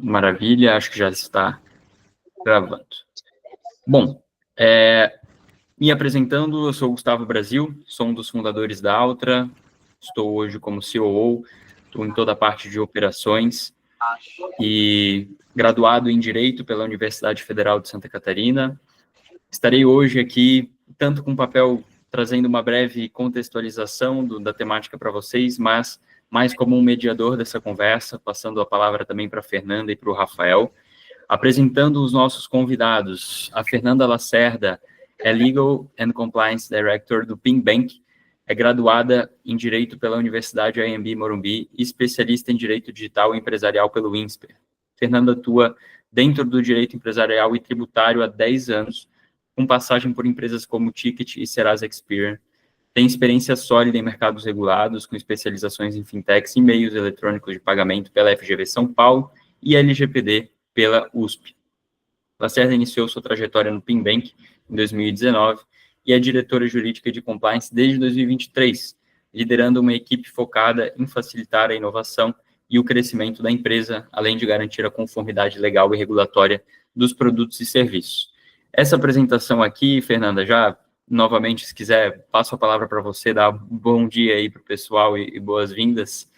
Maravilha, acho que já está gravando. Bom, me apresentando, eu sou o Gustavo Brasil, sou um dos fundadores da Altra, estou hoje como COO, estou em toda a parte de operações e graduado em Direito pela Universidade Federal de Santa Catarina. Estarei hoje aqui, tanto com papel trazendo uma breve contextualização da temática para vocês, mas mais como um mediador dessa conversa, passando a palavra também para a Fernanda e para o Rafael, apresentando os nossos convidados. A Fernanda Lacerda é Legal and Compliance Director do PinBank, é graduada em Direito pela Universidade AMB Morumbi e especialista em Direito Digital e Empresarial pelo INSPER. Fernanda atua dentro do direito empresarial e tributário há 10 anos, com passagem por empresas como Ticket e Serasa Experian. Tem experiência sólida em mercados regulados, com especializações em fintechs e meios eletrônicos de pagamento pela FGV São Paulo e LGPD pela USP. Lacerda iniciou sua trajetória no PinBank em 2019 e é diretora jurídica de compliance desde 2023, liderando uma equipe focada em facilitar a inovação e o crescimento da empresa, além de garantir a conformidade legal e regulatória dos produtos e serviços. Essa apresentação aqui, Fernanda, já novamente, se quiser, passo a palavra para você, dar um bom dia aí para o pessoal e boas-vindas,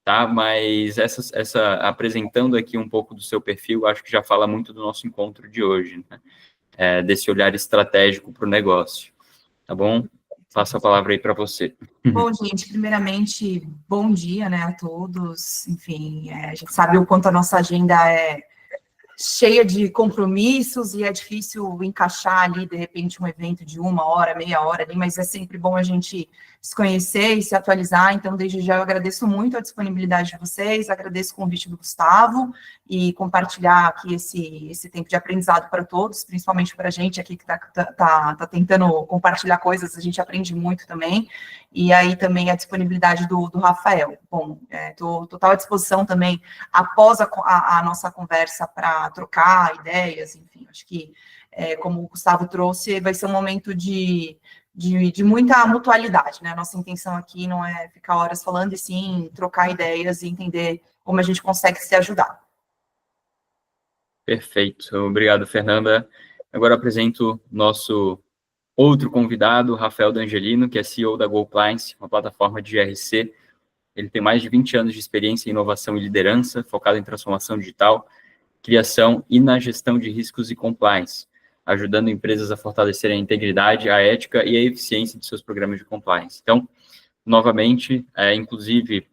tá? Mas essa apresentando aqui um pouco do seu perfil, acho que já fala muito do nosso encontro de hoje, né? Desse olhar estratégico para o negócio, tá bom? Passo a palavra aí para você. Bom, gente, primeiramente, bom dia, né, a todos. Enfim, a gente sabe o quanto a nossa agenda é cheia de compromissos e é difícil encaixar ali, de repente, um evento de 1 hora, meia hora ali, mas é sempre bom a gente se conhecer e se atualizar. Então, desde já, eu agradeço muito a disponibilidade de vocês, agradeço o convite do Gustavo e compartilhar aqui esse tempo de aprendizado para todos, principalmente para a gente aqui que está tentando compartilhar coisas, a gente aprende muito também. E aí também a disponibilidade do Rafael. Bom, estou total à disposição também, após a nossa conversa, para trocar ideias, enfim, acho que, como o Gustavo trouxe, vai ser um momento de muita mutualidade, né? A nossa intenção aqui não é ficar horas falando, e sim trocar ideias e entender como a gente consegue se ajudar. Perfeito. Obrigado, Fernanda. Agora apresento nosso outro convidado, Rafael D'Angelino, que é CEO da GoClients, uma plataforma de GRC. Ele tem mais de 20 anos de experiência em inovação e liderança, focado em transformação digital, criação e na gestão de riscos e compliance, ajudando empresas a fortalecerem a integridade, a ética e a eficiência de seus programas de compliance. Então, novamente, inclusive,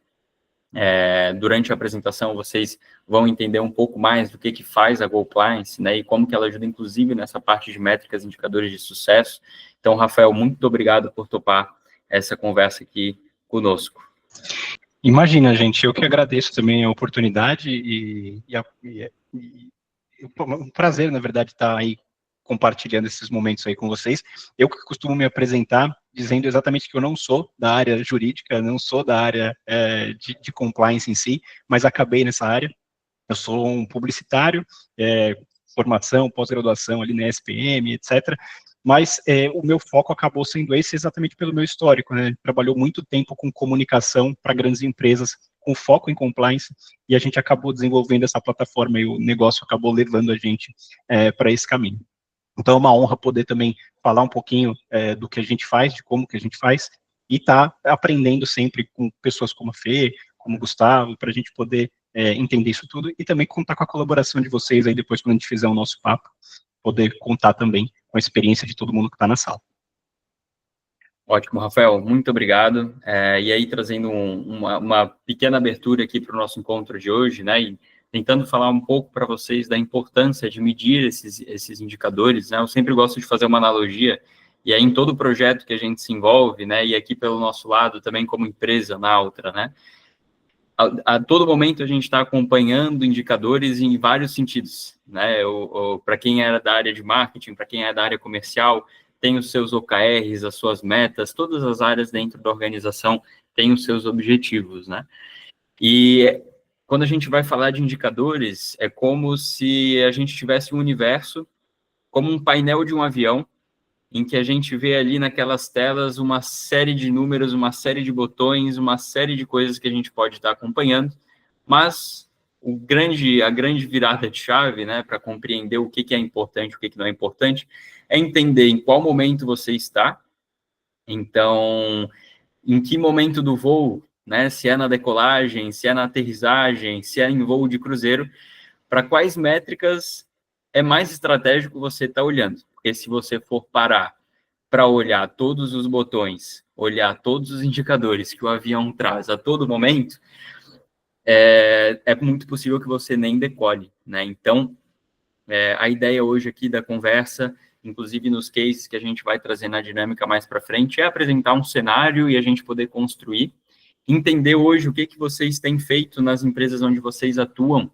durante a apresentação, vocês vão entender um pouco mais do que faz a GoClients, né, e como que ela ajuda, inclusive, nessa parte de métricas e indicadores de sucesso. Então, Rafael, muito obrigado por topar essa conversa aqui conosco. Imagina, gente, eu que agradeço também a oportunidade um prazer, na verdade, estar aí compartilhando esses momentos aí com vocês. Eu que costumo me apresentar dizendo exatamente que eu não sou da área jurídica, não sou da área de compliance em si, mas acabei nessa área. Eu sou um publicitário, formação, pós-graduação ali na SPM, etc., mas o meu foco acabou sendo esse exatamente pelo meu histórico, né? Trabalhou muito tempo com comunicação para grandes empresas, com foco em compliance, e a gente acabou desenvolvendo essa plataforma e o negócio acabou levando a gente para esse caminho. Então é uma honra poder também falar um pouquinho do que a gente faz, de como que a gente faz, e estar aprendendo sempre com pessoas como a Fê, como o Gustavo, para a gente poder entender isso tudo, e também contar com a colaboração de vocês aí depois, quando a gente fizer o nosso papo, poder contar também com a experiência de todo mundo que está na sala. Ótimo, Rafael, muito obrigado. E aí, trazendo uma pequena abertura aqui para o nosso encontro de hoje, né, e tentando falar um pouco para vocês da importância de medir esses indicadores, né, eu sempre gosto de fazer uma analogia, e aí em todo projeto que a gente se envolve, né, e aqui pelo nosso lado também como empresa na Altra, né, a todo momento a gente está acompanhando indicadores em vários sentidos, né, para quem era da área de marketing, para quem é da área comercial, tem os seus OKRs, as suas metas, todas as áreas dentro da organização têm os seus objetivos, né? E quando a gente vai falar de indicadores, é como se a gente tivesse um universo, como um painel de um avião, em que a gente vê ali naquelas telas uma série de números, uma série de botões, uma série de coisas que a gente pode estar acompanhando, mas a grande virada de chave, né, para compreender o que é importante, o que não é importante, é entender em qual momento você está. Então, em que momento do voo, né, se é na decolagem, se é na aterrissagem, se é em voo de cruzeiro, para quais métricas é mais estratégico você estar olhando. Porque se você for parar para olhar todos os botões, olhar todos os indicadores que o avião traz a todo momento, é muito possível que você nem decole, né? Então, a ideia hoje aqui da conversa, inclusive nos cases que a gente vai trazer na dinâmica mais para frente, é apresentar um cenário e a gente poder construir, entender hoje o que vocês têm feito nas empresas onde vocês atuam,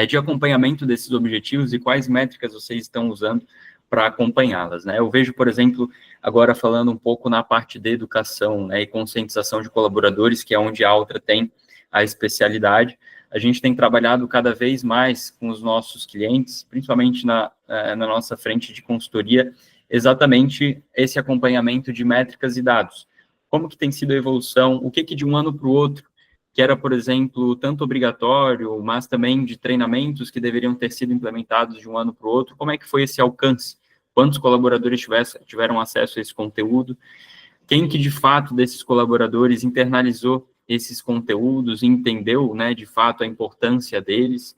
de acompanhamento desses objetivos e quais métricas vocês estão usando para acompanhá-las, né? Eu vejo, por exemplo, agora falando um pouco na parte de educação, né, e conscientização de colaboradores, que é onde a Altra tem a especialidade. A gente tem trabalhado cada vez mais com os nossos clientes, principalmente na nossa frente de consultoria, exatamente esse acompanhamento de métricas e dados. Como que tem sido a evolução, o que de um ano para o outro, que era, por exemplo, tanto obrigatório, mas também de treinamentos que deveriam ter sido implementados de um ano para o outro, como é que foi esse alcance? Quantos colaboradores tiveram acesso a esse conteúdo? Quem que, de fato, desses colaboradores internalizou esses conteúdos, entendeu, né, de fato, a importância deles?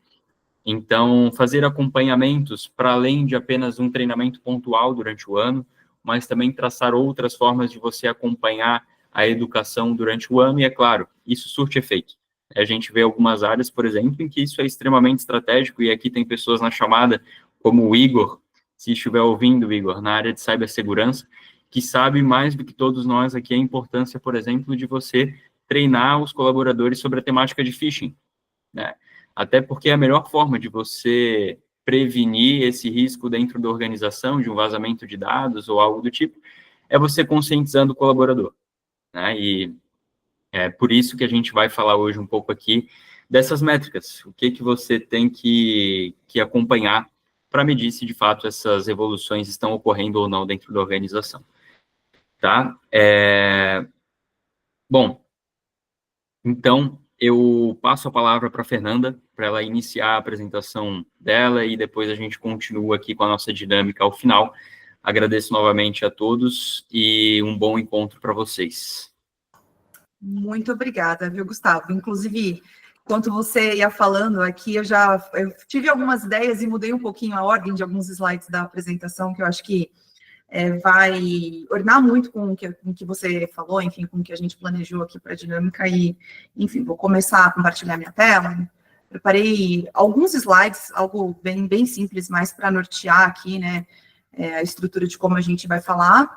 Então, fazer acompanhamentos para além de apenas um treinamento pontual durante o ano, mas também traçar outras formas de você acompanhar a educação durante o ano, e, é claro, isso surte efeito. A gente vê algumas áreas, por exemplo, em que isso é extremamente estratégico, e aqui tem pessoas na chamada, como o Igor, se estiver ouvindo, Igor, na área de cibersegurança, que sabe mais do que todos nós aqui a importância, por exemplo, de você treinar os colaboradores sobre a temática de phishing, né? Até porque a melhor forma de você prevenir esse risco dentro da organização, de um vazamento de dados ou algo do tipo, é você conscientizando o colaborador, né? E é por isso que a gente vai falar hoje um pouco aqui dessas métricas, o que você tem que acompanhar para medir se, de fato, essas evoluções estão ocorrendo ou não dentro da organização, tá? Bom, então, eu passo a palavra para a Fernanda, para ela iniciar a apresentação dela, e depois a gente continua aqui com a nossa dinâmica ao final. Agradeço novamente a todos e um bom encontro para vocês. Muito obrigada, viu, Gustavo? Inclusive, enquanto você ia falando aqui, eu tive algumas ideias e mudei um pouquinho a ordem de alguns slides da apresentação, que eu acho que vai ornar muito com o que você falou, enfim, com o que a gente planejou aqui para a dinâmica, e, enfim, vou começar a compartilhar minha tela. Preparei alguns slides, algo bem simples, mais para nortear aqui, né, a estrutura de como a gente vai falar,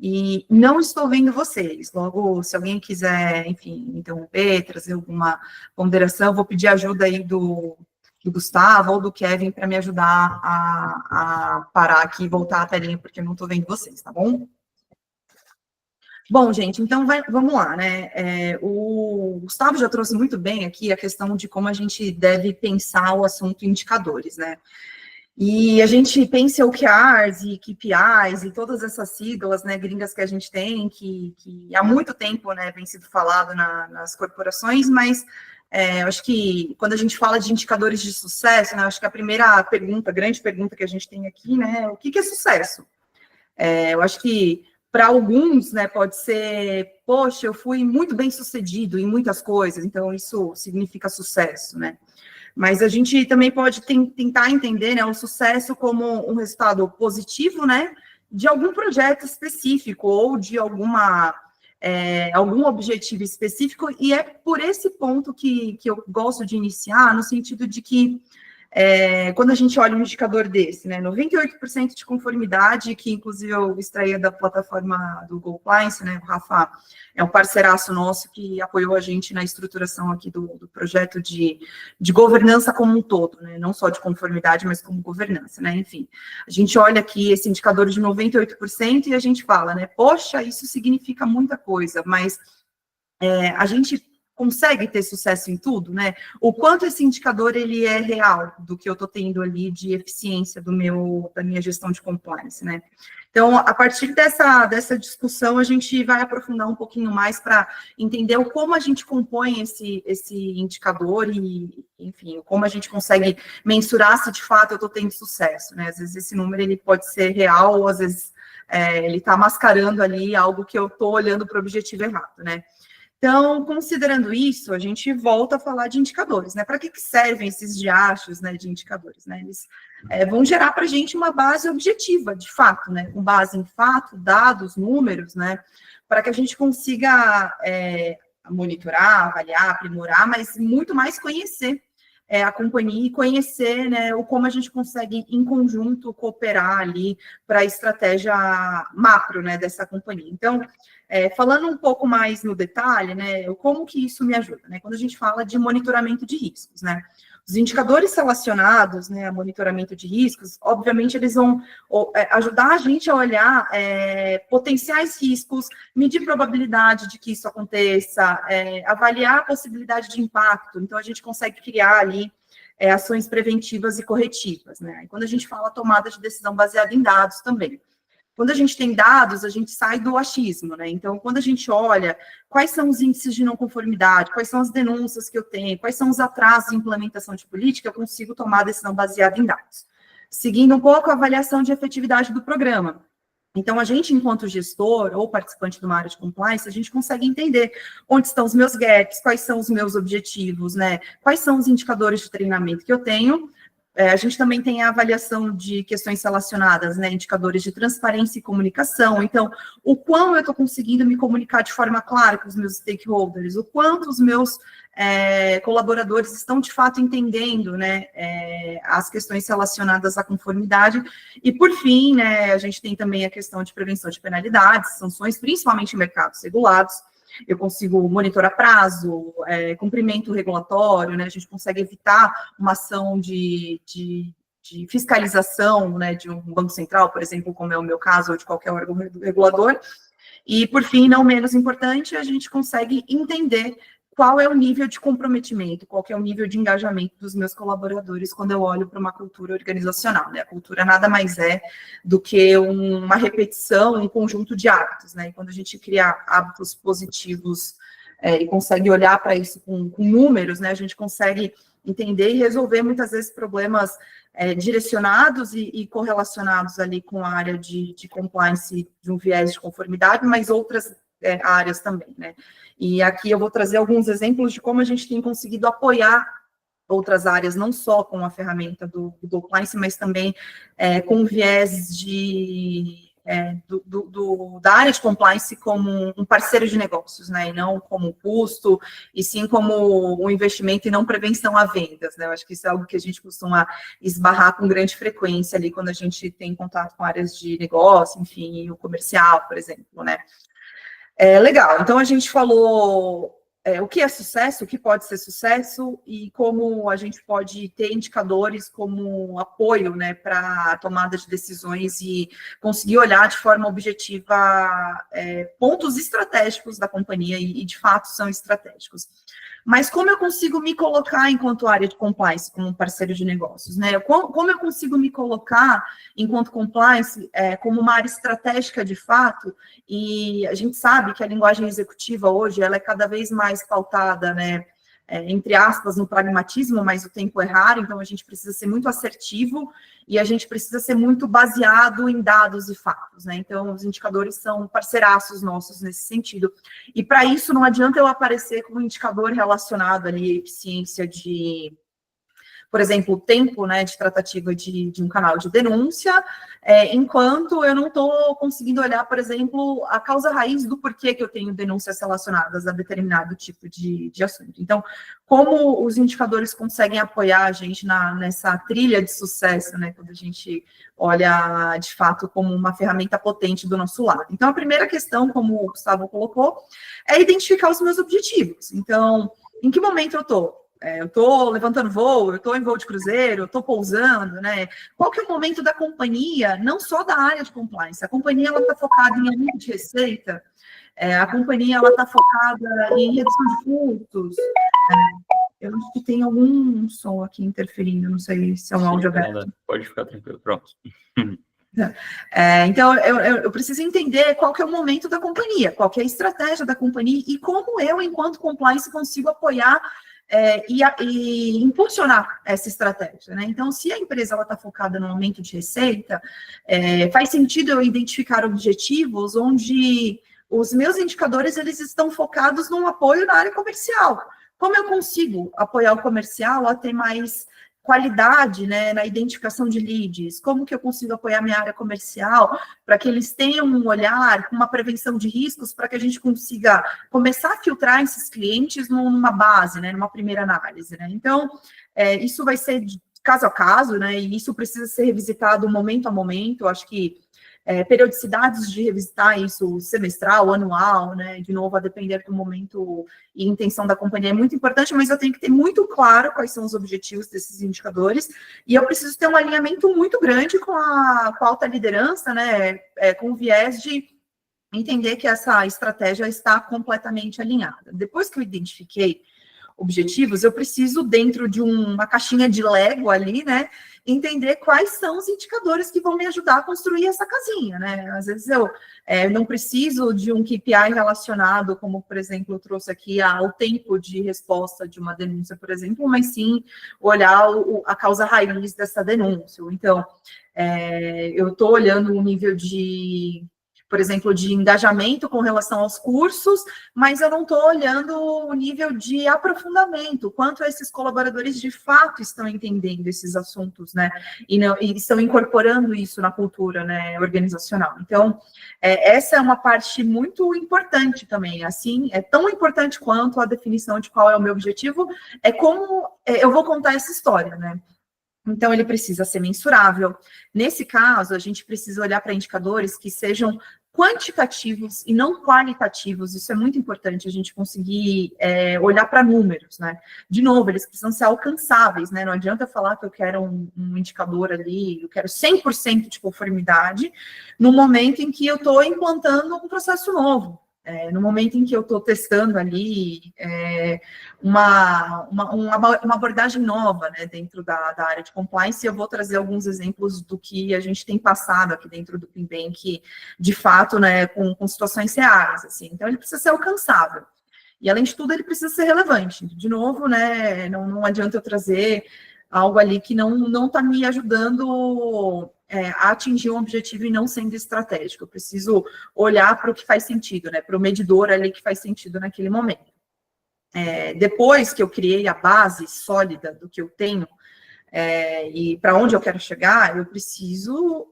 e não estou vendo vocês. Logo, se alguém quiser, enfim, me interromper, trazer alguma ponderação, vou pedir ajuda aí do Gustavo ou do Kevin para me ajudar a parar aqui e voltar a telinha, porque eu não estou vendo vocês, tá bom? Bom, gente, então vamos lá, né? O Gustavo já trouxe muito bem aqui a questão de como a gente deve pensar o assunto indicadores, né? E a gente pensa OKRs e KPIs e todas essas siglas, né, gringas que a gente tem, que há muito tempo, né, vem sido falado nas corporações, mas eu acho que quando a gente fala de indicadores de sucesso, né, acho que a primeira pergunta, a grande pergunta que a gente tem aqui, né, o que é sucesso? Eu acho que para alguns, né, pode ser, poxa, eu fui muito bem sucedido em muitas coisas, então isso significa sucesso, né? Mas a gente também pode tentar entender, né, o sucesso como um resultado positivo, né, de algum projeto específico ou de algum objetivo específico, e é por esse ponto que eu gosto de iniciar, no sentido de que quando a gente olha um indicador desse, né, 98% de conformidade, que inclusive eu extraía da plataforma do GoPliance, né, o Rafa é um parceiraço nosso que apoiou a gente na estruturação aqui do projeto de governança como um todo, né, não só de conformidade, mas como governança, né, enfim. A gente olha aqui esse indicador de 98% e a gente fala, né, poxa, isso significa muita coisa, mas a gente consegue ter sucesso em tudo, né? O quanto esse indicador ele é real do que eu estou tendo ali de eficiência da minha gestão de compliance, né? Então, a partir dessa discussão, a gente vai aprofundar um pouquinho mais para entender como a gente compõe esse indicador e, enfim, como a gente consegue mensurar se de fato eu estou tendo sucesso, né? Às vezes esse número ele pode ser real, ou às vezes ele está mascarando ali algo que eu estou olhando para o objetivo errado, né? Então, considerando isso, a gente volta a falar de indicadores, né? Para que servem esses diachos, né, de indicadores, né? Eles vão gerar para a gente uma base objetiva, de fato, né? Com base em fato, dados, números, né? Para que a gente consiga monitorar, avaliar, aprimorar, mas muito mais conhecer a companhia e conhecer, né, como a gente consegue, em conjunto, cooperar ali para a estratégia macro, né, dessa companhia. Então, falando um pouco mais no detalhe, né, como que isso me ajuda, né, quando a gente fala de monitoramento de riscos, né, os indicadores relacionados, né, a monitoramento de riscos, obviamente eles vão ajudar a gente a olhar potenciais riscos, medir probabilidade de que isso aconteça, avaliar a possibilidade de impacto, então a gente consegue criar ali ações preventivas e corretivas, né, e quando a gente fala tomada de decisão baseada em dados também. Quando a gente tem dados, a gente sai do achismo, né? Então, quando a gente olha quais são os índices de não conformidade, quais são as denúncias que eu tenho, quais são os atrasos em implementação de política, eu consigo tomar decisão baseada em dados. Seguindo um pouco a avaliação de efetividade do programa. Então, a gente, enquanto gestor ou participante de uma área de compliance, a gente consegue entender onde estão os meus gaps, quais são os meus objetivos, né? Quais são os indicadores de treinamento que eu tenho. A gente também tem a avaliação de questões relacionadas, né, indicadores de transparência e comunicação. Então, o quão eu estou conseguindo me comunicar de forma clara com os meus stakeholders, o quanto os meus colaboradores estão, de fato, entendendo, né, as questões relacionadas à conformidade. E, por fim, né, a gente tem também a questão de prevenção de penalidades, sanções, principalmente em mercados regulados. Eu consigo monitorar prazo, cumprimento regulatório, né? A gente consegue evitar uma ação de fiscalização, né, de um banco central, por exemplo, como é o meu caso, ou de qualquer órgão regulador. E, por fim, não menos importante, a gente consegue entender qual é o nível de comprometimento, qual que é o nível de engajamento dos meus colaboradores quando eu olho para uma cultura organizacional, né? A cultura nada mais é do que uma repetição, um conjunto de hábitos, né? E quando a gente cria hábitos positivos e consegue olhar para isso com números, né? A gente consegue entender e resolver muitas vezes problemas direcionados e correlacionados ali com a área de compliance de um viés de conformidade, mas outras áreas também, né? E aqui eu vou trazer alguns exemplos de como a gente tem conseguido apoiar outras áreas, não só com a ferramenta do compliance, mas também com viés da área de compliance como um parceiro de negócios, né, e não como custo, e sim como um investimento e não prevenção a vendas, né, eu acho que isso é algo que a gente costuma esbarrar com grande frequência ali, quando a gente tem contato com áreas de negócio, enfim, o comercial, por exemplo, né. Legal, então a gente falou o que é sucesso, o que pode ser sucesso e como a gente pode ter indicadores como apoio, né, para a tomada de decisões e conseguir olhar de forma objetiva pontos estratégicos da companhia e de fato são estratégicos. Mas como eu consigo me colocar enquanto área de compliance, como um parceiro de negócios, né? Como eu consigo me colocar enquanto compliance como uma área estratégica de fato? E a gente sabe que a linguagem executiva hoje, ela é cada vez mais pautada, né? Entre aspas, no pragmatismo, mas o tempo é raro, então a gente precisa ser muito assertivo e a gente precisa ser muito baseado em dados e fatos, né? Então, os indicadores são parceiraços nossos nesse sentido. E para isso, não adianta eu aparecer com um indicador relacionado ali à eficiência de, por exemplo, o tempo, né, de tratativa de um canal de denúncia, enquanto eu não estou conseguindo olhar, por exemplo, a causa raiz do porquê que eu tenho denúncias relacionadas a determinado tipo de assunto. Então, como os indicadores conseguem apoiar a gente nessa trilha de sucesso, né, quando a gente olha, de fato, como uma ferramenta potente do nosso lado. Então, a primeira questão, como o Gustavo colocou, é identificar os meus objetivos. Então, em que momento eu estou? Eu estou levantando voo, eu estou em voo de cruzeiro, eu estou pousando, né? Qual que é o momento da companhia, não só da área de compliance? A companhia está focada em aumento de receita, A companhia ela está focada em redução de custos. Eu acho que tem algum som aqui interferindo, não sei se é um áudio aberto. Pode ficar tranquilo, pronto. Então, eu preciso entender qual que é o momento da companhia, qual que é a estratégia da companhia e como eu, enquanto compliance, consigo apoiar e impulsionar essa estratégia, né? Então, se a empresa está focada no aumento de receita, faz sentido eu identificar objetivos onde os meus indicadores eles estão focados no apoio na área comercial. Como eu consigo apoiar o comercial a ter mais qualidade, né, na identificação de leads? Como que eu consigo apoiar minha área comercial para que eles tenham um olhar, uma prevenção de riscos, para que a gente consiga começar a filtrar esses clientes numa base, né, numa primeira análise, né? Então, isso vai ser de caso a caso, né, e isso precisa ser revisitado momento a momento. Eu acho que periodicidades de revisitar isso semestral, anual, né, de novo, a depender do momento e intenção da companhia é muito importante, mas eu tenho que ter muito claro quais são os objetivos desses indicadores, e eu preciso ter um alinhamento muito grande com a alta liderança, né, com o viés de entender que essa estratégia está completamente alinhada. Depois que eu identifiquei objetivos, eu preciso, dentro de uma caixinha de Lego ali, né, entender quais são os indicadores que vão me ajudar a construir essa casinha, né? Às vezes eu não preciso de um KPI relacionado, como, por exemplo, eu trouxe aqui ao tempo de resposta de uma denúncia, por exemplo, mas sim olhar a causa raiz dessa denúncia. Então, eu estou olhando o nível de, por exemplo, de engajamento com relação aos cursos, mas eu não estou olhando o nível de aprofundamento, quanto esses colaboradores de fato estão entendendo esses assuntos, né, e estão incorporando isso na cultura, né, organizacional. Então, essa é uma parte muito importante também, assim, é tão importante quanto a definição de qual é o meu objetivo, é como eu vou contar essa história, né. Então, ele precisa ser mensurável. Nesse caso, a gente precisa olhar para indicadores que sejam quantitativos e não qualitativos. Isso é muito importante, a gente conseguir olhar para números, né? De novo, eles precisam ser alcançáveis, né? Não adianta falar que eu quero um indicador ali, eu quero 100% de conformidade, no momento em que eu estou implantando um processo novo. No momento em que eu estou testando ali uma abordagem nova, né, dentro da área de compliance, eu vou trazer alguns exemplos do que a gente tem passado aqui dentro do PinBank, de fato, né, com situações reais, assim. Então, ele precisa ser alcançável. E, além de tudo, ele precisa ser relevante. De novo, né, não adianta eu trazer algo ali que não está me ajudando a atingir um objetivo e não sendo estratégico. Eu preciso olhar para o que faz sentido, né, para o medidor ali que faz sentido naquele momento. Depois que eu criei a base sólida do que eu tenho e para onde eu quero chegar, eu preciso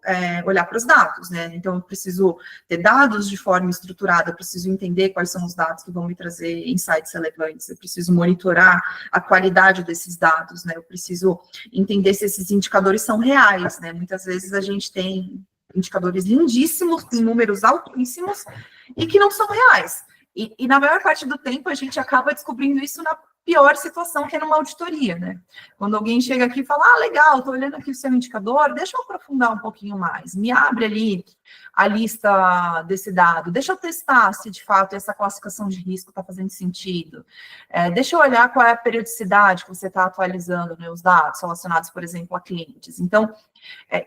olhar para os dados, né? Então, eu preciso ter dados de forma estruturada, eu preciso entender quais são os dados que vão me trazer insights relevantes, eu preciso monitorar a qualidade desses dados, né? Eu preciso entender se esses indicadores são reais, né? Muitas vezes a gente tem indicadores lindíssimos, com números altíssimos, e que não são reais. E na maior parte do tempo, a gente acaba descobrindo isso na pior situação, que é numa auditoria, né? Quando alguém chega aqui e fala, legal, estou olhando aqui o seu indicador, deixa eu aprofundar um pouquinho mais, me abre ali a lista desse dado, deixa eu testar se, de fato, essa classificação de risco está fazendo sentido, deixa eu olhar qual é a periodicidade que você está atualizando, né, os dados relacionados, por exemplo, a clientes. Então,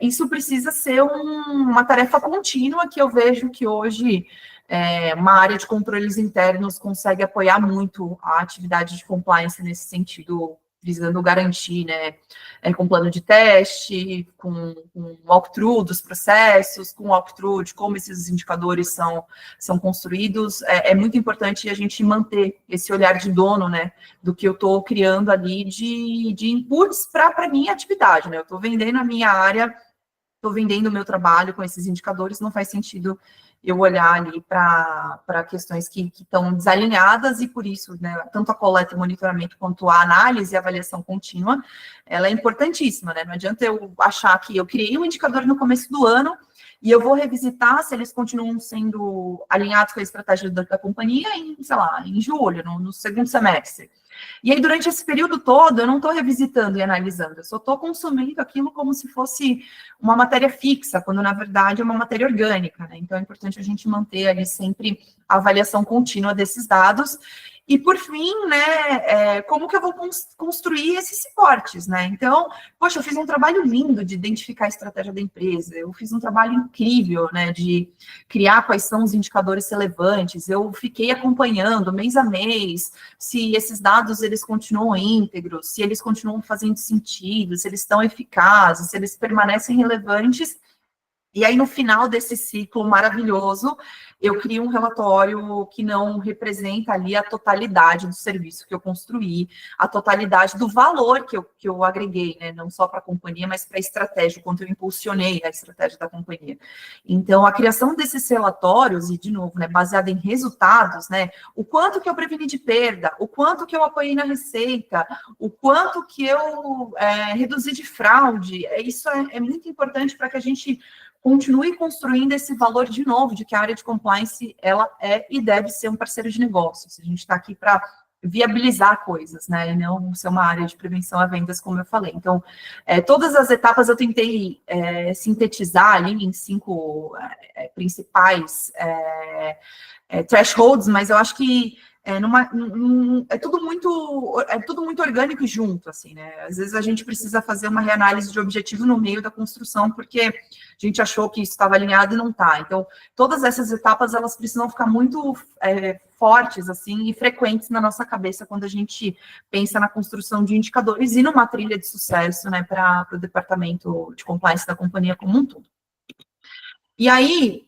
isso precisa ser uma tarefa contínua que eu vejo que hoje uma área de controles internos consegue apoiar muito a atividade de compliance nesse sentido, visando garantir, né, com plano de teste, com walkthrough dos processos, com walkthrough de como esses indicadores são construídos. É muito importante a gente manter esse olhar de dono, né, do que eu estou criando ali de inputs para a minha atividade, né, eu estou vendendo a minha área, estou vendendo o meu trabalho com esses indicadores, não faz sentido eu olhar ali para questões que estão desalinhadas, e por isso, né, tanto a coleta e monitoramento quanto a análise e avaliação contínua, ela é importantíssima, né? Não adianta eu achar que eu criei um indicador no começo do ano e eu vou revisitar se eles continuam sendo alinhados com a estratégia da companhia em, sei lá, em julho, no segundo semestre. E aí, durante esse período todo, eu não estou revisitando e analisando, eu só estou consumindo aquilo como se fosse uma matéria fixa, quando, na verdade, é uma matéria orgânica, né? Então, é importante a gente manter ali sempre a avaliação contínua desses dados. E, por fim, né, como que eu vou construir esses suportes, né? Então, poxa, eu fiz um trabalho lindo de identificar a estratégia da empresa, eu fiz um trabalho incrível, né, de criar quais são os indicadores relevantes, eu fiquei acompanhando mês a mês se esses dados, eles continuam íntegros, se eles continuam fazendo sentido, se eles estão eficazes, se eles permanecem relevantes. E aí, no final desse ciclo maravilhoso, eu crio um relatório que não representa ali a totalidade do serviço que eu construí, a totalidade do valor que eu agreguei, né? Não só para a companhia, mas para a estratégia, o quanto eu impulsionei a estratégia da companhia. Então, a criação desses relatórios, e de novo, né, baseada em resultados, né? O quanto que eu preveni de perda, o quanto que eu apoiei na receita, o quanto que eu reduzi de fraude, isso é muito importante para que a gente continue construindo esse valor de novo, de que a área de compliance, ela é e deve ser um parceiro de negócios. A gente está aqui para viabilizar coisas, né, e não ser uma área de prevenção a vendas, como eu falei. Então, todas as etapas eu tentei sintetizar ali em 5 principais thresholds, mas eu acho que é tudo muito orgânico junto, assim, né? Às vezes a gente precisa fazer uma reanálise de objetivo no meio da construção, porque a gente achou que isso estava alinhado e não está. Então, todas essas etapas, elas precisam ficar muito fortes, assim, e frequentes na nossa cabeça quando a gente pensa na construção de indicadores e numa trilha de sucesso, né, para o departamento de compliance da companhia como um todo. E aí,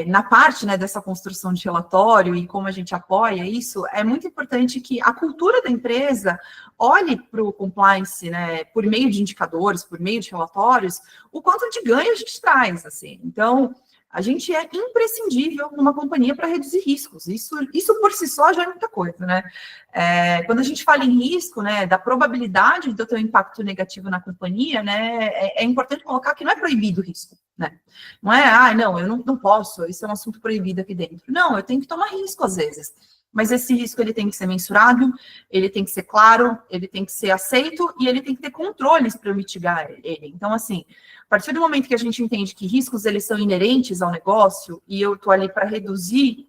na parte, né, dessa construção de relatório e como a gente apoia isso, é muito importante que a cultura da empresa olhe para o compliance, né, por meio de indicadores, por meio de relatórios, o quanto de ganho a gente traz, assim. Então, a gente é imprescindível numa companhia para reduzir riscos. Isso por si só já é muita coisa, né? Quando a gente fala em risco, né, da probabilidade de eu ter um impacto negativo na companhia, né, é importante colocar que não é proibido o risco, né? Não é, não, eu não posso, isso é um assunto proibido aqui dentro. Não, eu tenho que tomar risco às vezes. Mas esse risco, ele tem que ser mensurado, ele tem que ser claro, ele tem que ser aceito e ele tem que ter controles para mitigar ele. Então, assim, a partir do momento que a gente entende que riscos, eles são inerentes ao negócio e eu estou ali para reduzir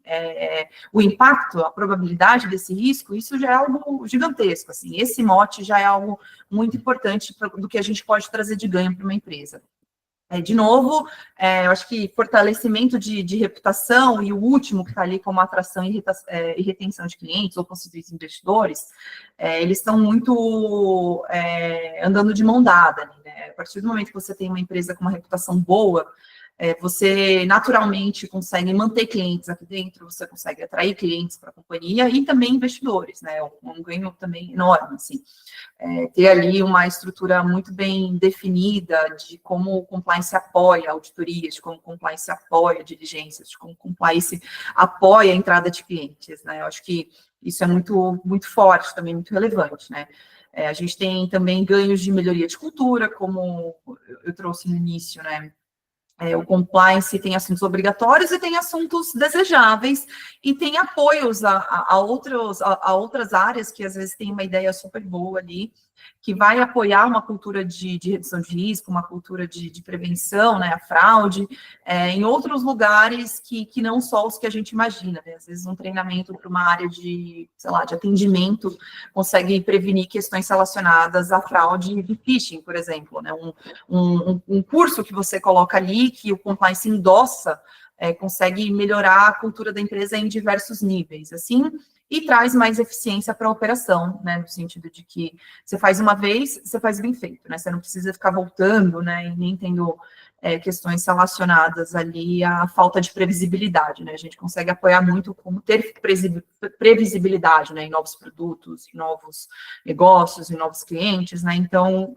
o impacto, a probabilidade desse risco, isso já é algo gigantesco, assim. Esse mote já é algo muito importante do que a gente pode trazer de ganho para uma empresa. De novo, eu acho que fortalecimento de reputação e o último que está ali como atração e retenção de clientes ou possíveis investidores, eles estão muito andando de mão dada, né? A partir do momento que você tem uma empresa com uma reputação boa, você naturalmente consegue manter clientes aqui dentro, você consegue atrair clientes para a companhia e também investidores, né? Um ganho também enorme, assim. Ter ali uma estrutura muito bem definida de como o compliance apoia auditorias, de como o compliance apoia diligências, de como o compliance apoia a entrada de clientes, né? Eu acho que isso é muito, muito forte também, muito relevante, né? A gente tem também ganhos de melhoria de cultura, como eu trouxe no início, né? O compliance tem assuntos obrigatórios e tem assuntos desejáveis e tem apoios a outras áreas que às vezes tem uma ideia super boa ali, que vai apoiar uma cultura de redução de risco, uma cultura de prevenção, né, a fraude, em outros lugares que não só os que a gente imagina, né? Às vezes um treinamento para uma área de, sei lá, de atendimento consegue prevenir questões relacionadas à fraude e phishing, por exemplo, né? Um curso que você coloca ali, que o compliance endossa, consegue melhorar a cultura da empresa em diversos níveis, assim, e traz mais eficiência para a operação, né, no sentido de que você faz uma vez, você faz bem feito, né, você não precisa ficar voltando, né, e nem tendo questões relacionadas ali à falta de previsibilidade, né, a gente consegue apoiar muito como ter previsibilidade, né, em novos produtos, em novos negócios, em novos clientes, né, então,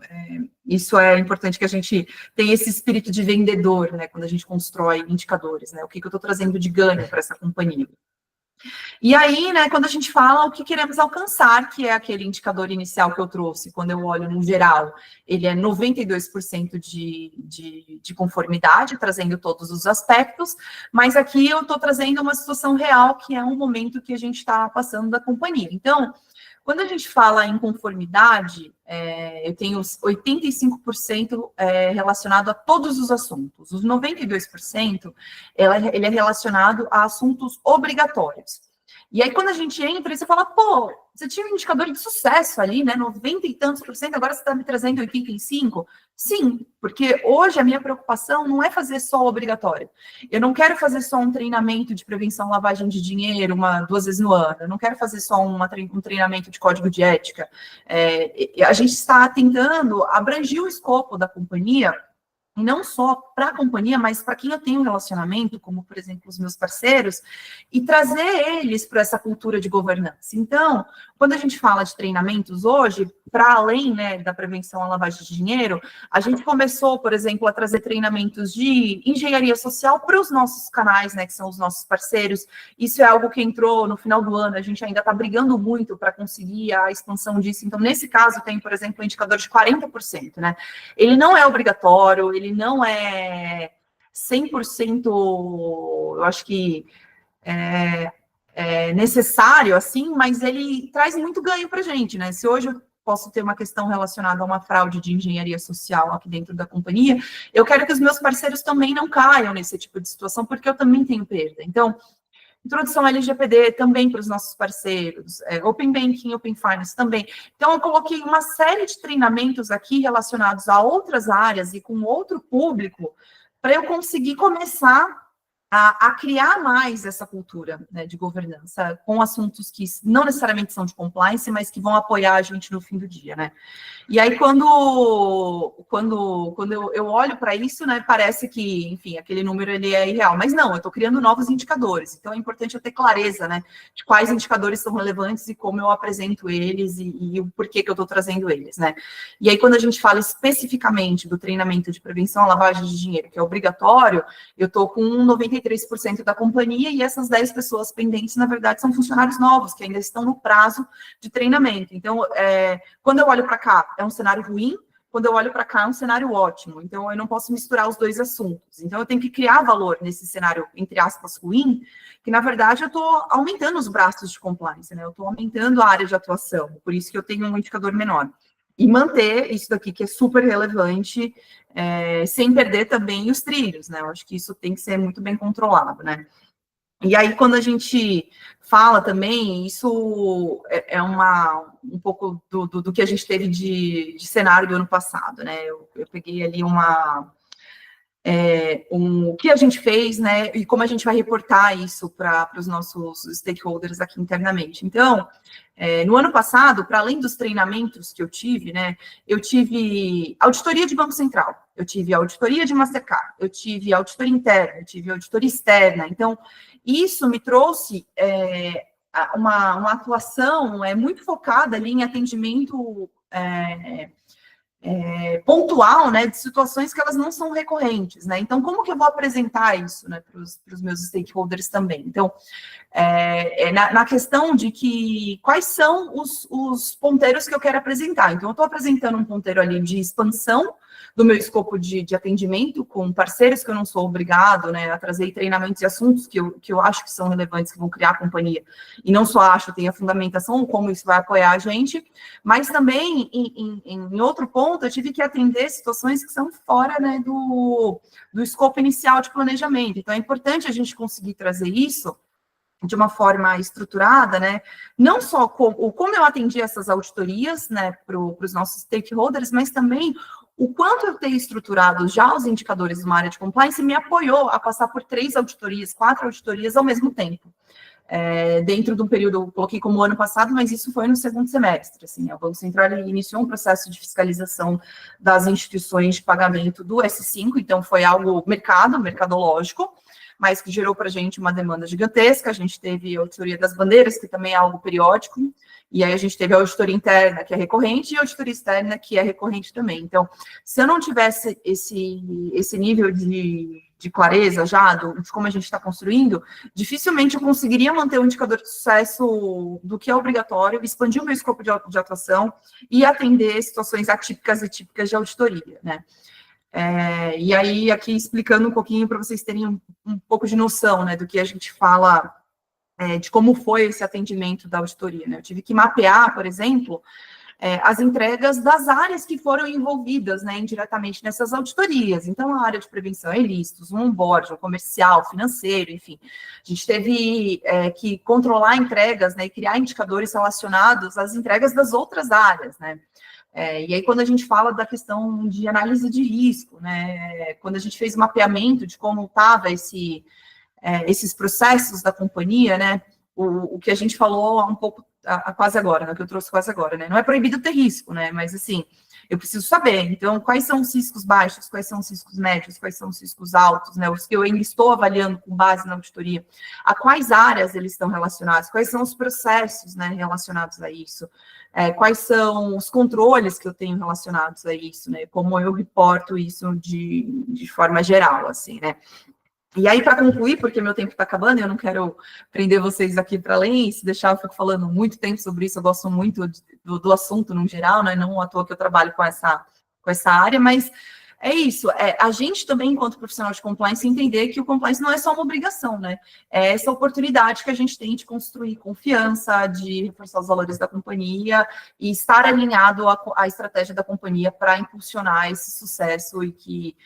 isso é importante que a gente tenha esse espírito de vendedor, né, quando a gente constrói indicadores, né, o que eu estou trazendo de ganho para essa companhia. E aí, né, quando a gente fala o que queremos alcançar, que é aquele indicador inicial que eu trouxe, quando eu olho no geral, ele é 92% de conformidade, trazendo todos os aspectos, mas aqui eu estou trazendo uma situação real, que é um momento que a gente está passando da companhia. Então, quando a gente fala em conformidade, eu tenho os 85% relacionado a todos os assuntos. Os 92%, ele é relacionado a assuntos obrigatórios. E aí, quando a gente entra, você fala, pô, você tinha um indicador de sucesso ali, né? 90 e tantos por cento, agora você está me trazendo 85%. Sim, porque hoje a minha preocupação não é fazer só o obrigatório. Eu não quero fazer só um treinamento de prevenção à lavagem de dinheiro 2 vezes no ano. Eu não quero fazer só um treinamento de código de ética. A gente está tentando abranger o escopo da companhia, e não só para a companhia, mas para quem eu tenho um relacionamento, como, por exemplo, os meus parceiros, e trazer eles para essa cultura de governança. Então, quando a gente fala de treinamentos hoje, para além, né, da prevenção à lavagem de dinheiro, a gente começou, por exemplo, a trazer treinamentos de engenharia social para os nossos canais, né, que são os nossos parceiros. Isso é algo que entrou no final do ano, a gente ainda está brigando muito para conseguir a expansão disso. Então, nesse caso, tem, por exemplo, um indicador de 40%, né? Ele não é obrigatório, ele não é 100%, eu acho que é necessário, assim, mas ele traz muito ganho para a gente, né? Se hoje eu posso ter uma questão relacionada a uma fraude de engenharia social aqui dentro da companhia, eu quero que os meus parceiros também não caiam nesse tipo de situação, porque eu também tenho perda. Então, introdução LGPD também para os nossos parceiros, Open Banking, Open Finance também. Então, eu coloquei uma série de treinamentos aqui relacionados a outras áreas e com outro público, para eu conseguir começar a criar mais essa cultura, né, de governança, com assuntos que não necessariamente são de compliance, mas que vão apoiar a gente no fim do dia, né? E aí, quando eu olho para isso, né, parece que, enfim, aquele número ele é irreal, mas não, eu estou criando novos indicadores, então é importante eu ter clareza, né, de quais indicadores são relevantes e como eu apresento eles e o porquê que eu estou trazendo eles, né? E aí, quando a gente fala especificamente do treinamento de prevenção à lavagem de dinheiro, que é obrigatório, eu estou com 93% da companhia, e essas 10 pessoas pendentes, na verdade, são funcionários novos, que ainda estão no prazo de treinamento. Então, quando eu olho para cá, é um cenário ruim, quando eu olho para cá, é um cenário ótimo. Então, eu não posso misturar os dois assuntos. Então, eu tenho que criar valor nesse cenário, entre aspas, ruim, que, na verdade, eu estou aumentando os braços de compliance, né? Eu estou aumentando a área de atuação, por isso que eu tenho um indicador menor. E manter isso daqui, que é super relevante, sem perder também os trilhos, né? Eu acho que isso tem que ser muito bem controlado, né? E aí, quando a gente fala também, isso é um pouco do que a gente teve de cenário do ano passado, né? Eu peguei ali o que a gente fez, né? E como a gente vai reportar isso para os nossos stakeholders aqui internamente. Então, no ano passado, para além dos treinamentos que eu tive, né? Eu tive auditoria de Banco Central, eu tive auditoria de Mastercard, eu tive auditoria interna, eu tive auditoria externa. Então, isso me trouxe uma atuação muito focada ali em atendimento pontual, né, de situações que elas não são recorrentes, né? Então, como que eu vou apresentar isso, né, para os meus stakeholders também? Então, na questão de que quais são os ponteiros que eu quero apresentar. Então, eu estou apresentando um ponteiro ali de expansão do meu escopo de atendimento com parceiros que eu não sou obrigado, né, a trazer treinamentos e assuntos que eu acho que são relevantes, que vão criar a companhia, e não só acho, tem a fundamentação, como isso vai apoiar a gente, mas também, em outro ponto, eu tive que atender situações que são fora, né, do escopo inicial de planejamento. Então, é importante a gente conseguir trazer isso de uma forma estruturada, né, não só como eu atendi essas auditorias, né, para os nossos stakeholders, mas também o quanto eu tenho estruturado já os indicadores de uma área de compliance me apoiou a passar por 3 auditorias, 4 auditorias ao mesmo tempo. Dentro de um período, eu coloquei como ano passado, mas isso foi no segundo semestre, assim, o Banco Central iniciou um processo de fiscalização das instituições de pagamento do S5, então foi algo mercadológico, mas que gerou para a gente uma demanda gigantesca. A gente teve a auditoria das bandeiras, que também é algo periódico, e aí a gente teve a auditoria interna, que é recorrente, e a auditoria externa, que é recorrente também. Então, se eu não tivesse esse nível de clareza já de como a gente está construindo, dificilmente eu conseguiria manter o indicador de sucesso do que é obrigatório, expandir o meu escopo de atuação e atender situações atípicas e típicas de auditoria, né? E aí, aqui explicando um pouquinho para vocês terem um pouco de noção, né, do que a gente fala, de como foi esse atendimento da auditoria, né? Eu tive que mapear, por exemplo, as entregas das áreas que foram envolvidas, né, indiretamente nessas auditorias. Então, a área de prevenção a ilícitos, o onboard, o comercial, financeiro, enfim. A gente teve que controlar entregas, né, e criar indicadores relacionados às entregas das outras áreas, né. E aí, quando a gente fala da questão de análise de risco, né, quando a gente fez o mapeamento de como estava esses processos da companhia, né, o que a gente falou há um pouco, quase agora, né, que eu trouxe quase agora, né, não é proibido ter risco, né, mas assim, eu preciso saber, então, quais são os riscos baixos, quais são os riscos médios, quais são os riscos altos, né, os que eu ainda estou avaliando com base na auditoria, a quais áreas eles estão relacionados, quais são os processos, né, relacionados a isso, quais são os controles que eu tenho relacionados a isso, né, como eu reporto isso de forma geral, assim, né. E aí, para concluir, porque meu tempo está acabando, eu não quero prender vocês aqui para além, se deixar eu fico falando muito tempo sobre isso, eu gosto muito do assunto no geral, né, não à toa que eu trabalho com essa área, mas é isso, a gente também, enquanto profissional de compliance, entender que o compliance não é só uma obrigação, né, é essa oportunidade que a gente tem de construir confiança, de reforçar os valores da companhia e estar alinhado à estratégia da companhia para impulsionar esse sucesso e que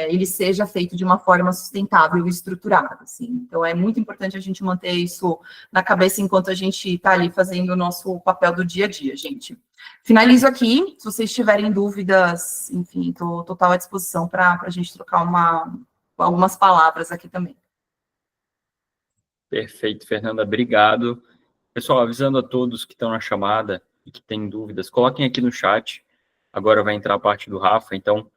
ele seja feito de uma forma sustentável e estruturada, assim. Então, é muito importante a gente manter isso na cabeça enquanto a gente está ali fazendo o nosso papel do dia a dia, gente. Finalizo aqui, se vocês tiverem dúvidas, enfim, estou total à disposição para a gente trocar algumas palavras aqui também. Perfeito, Fernanda, obrigado. Pessoal, avisando a todos que estão na chamada e que têm dúvidas, coloquem aqui no chat, agora vai entrar a parte do Rafa, então,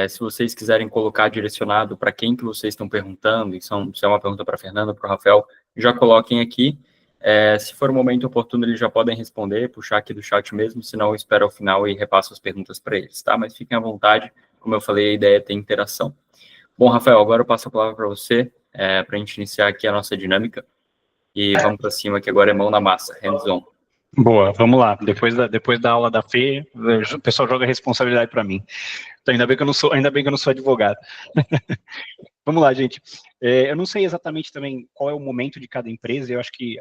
se vocês quiserem colocar direcionado para quem que vocês estão perguntando, se é uma pergunta para a Fernanda, para o Rafael, já coloquem aqui. Se for o momento oportuno, eles já podem responder, puxar aqui do chat mesmo, senão eu espero ao final e repasso as perguntas para eles, tá? Mas fiquem à vontade, como eu falei, a ideia é ter interação. Bom, Rafael, agora eu passo a palavra para você, para a gente iniciar aqui a nossa dinâmica, e vamos para cima, que agora é mão na massa, hands-on. Boa, vamos lá. Depois da aula da Fê, o pessoal joga a responsabilidade para mim. Então, ainda bem que eu não sou advogado. Vamos lá, gente. Eu não sei exatamente também qual é o momento de cada empresa. Eu acho que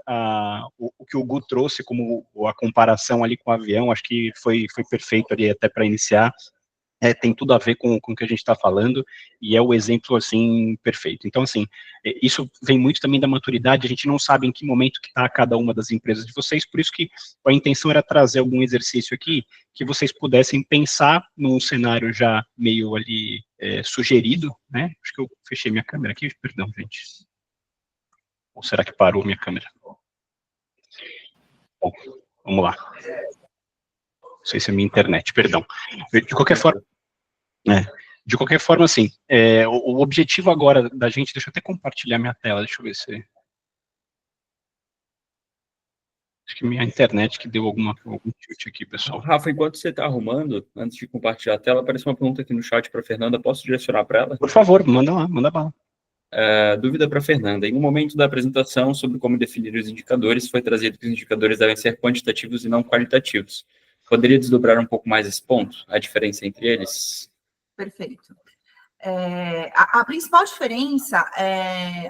o que o Gu trouxe como a comparação ali com o avião, acho que foi perfeito ali até para iniciar. Tem tudo a ver com o que a gente está falando, e é o exemplo, assim, perfeito. Então, assim, isso vem muito também da maturidade, a gente não sabe em que momento que está cada uma das empresas de vocês, por isso que a intenção era trazer algum exercício aqui, que vocês pudessem pensar num cenário já meio ali sugerido, né? Acho que eu fechei minha câmera aqui, perdão, gente. Ou será que parou minha câmera? Bom, vamos lá. Não sei se é minha internet, perdão. De qualquer forma, assim, o objetivo agora da gente, deixa eu até compartilhar minha tela, deixa eu ver se... Acho que minha internet que deu algum tilt aqui, pessoal. Rafa, enquanto você está arrumando, antes de compartilhar a tela, apareceu uma pergunta aqui no chat para a Fernanda, posso direcionar para ela? Por favor, manda lá, manda bala. Dúvida para a Fernanda. Em um momento da apresentação sobre como definir os indicadores, foi trazido que os indicadores devem ser quantitativos e não qualitativos. Poderia desdobrar um pouco mais esse ponto, a diferença entre eles? Perfeito. A principal diferença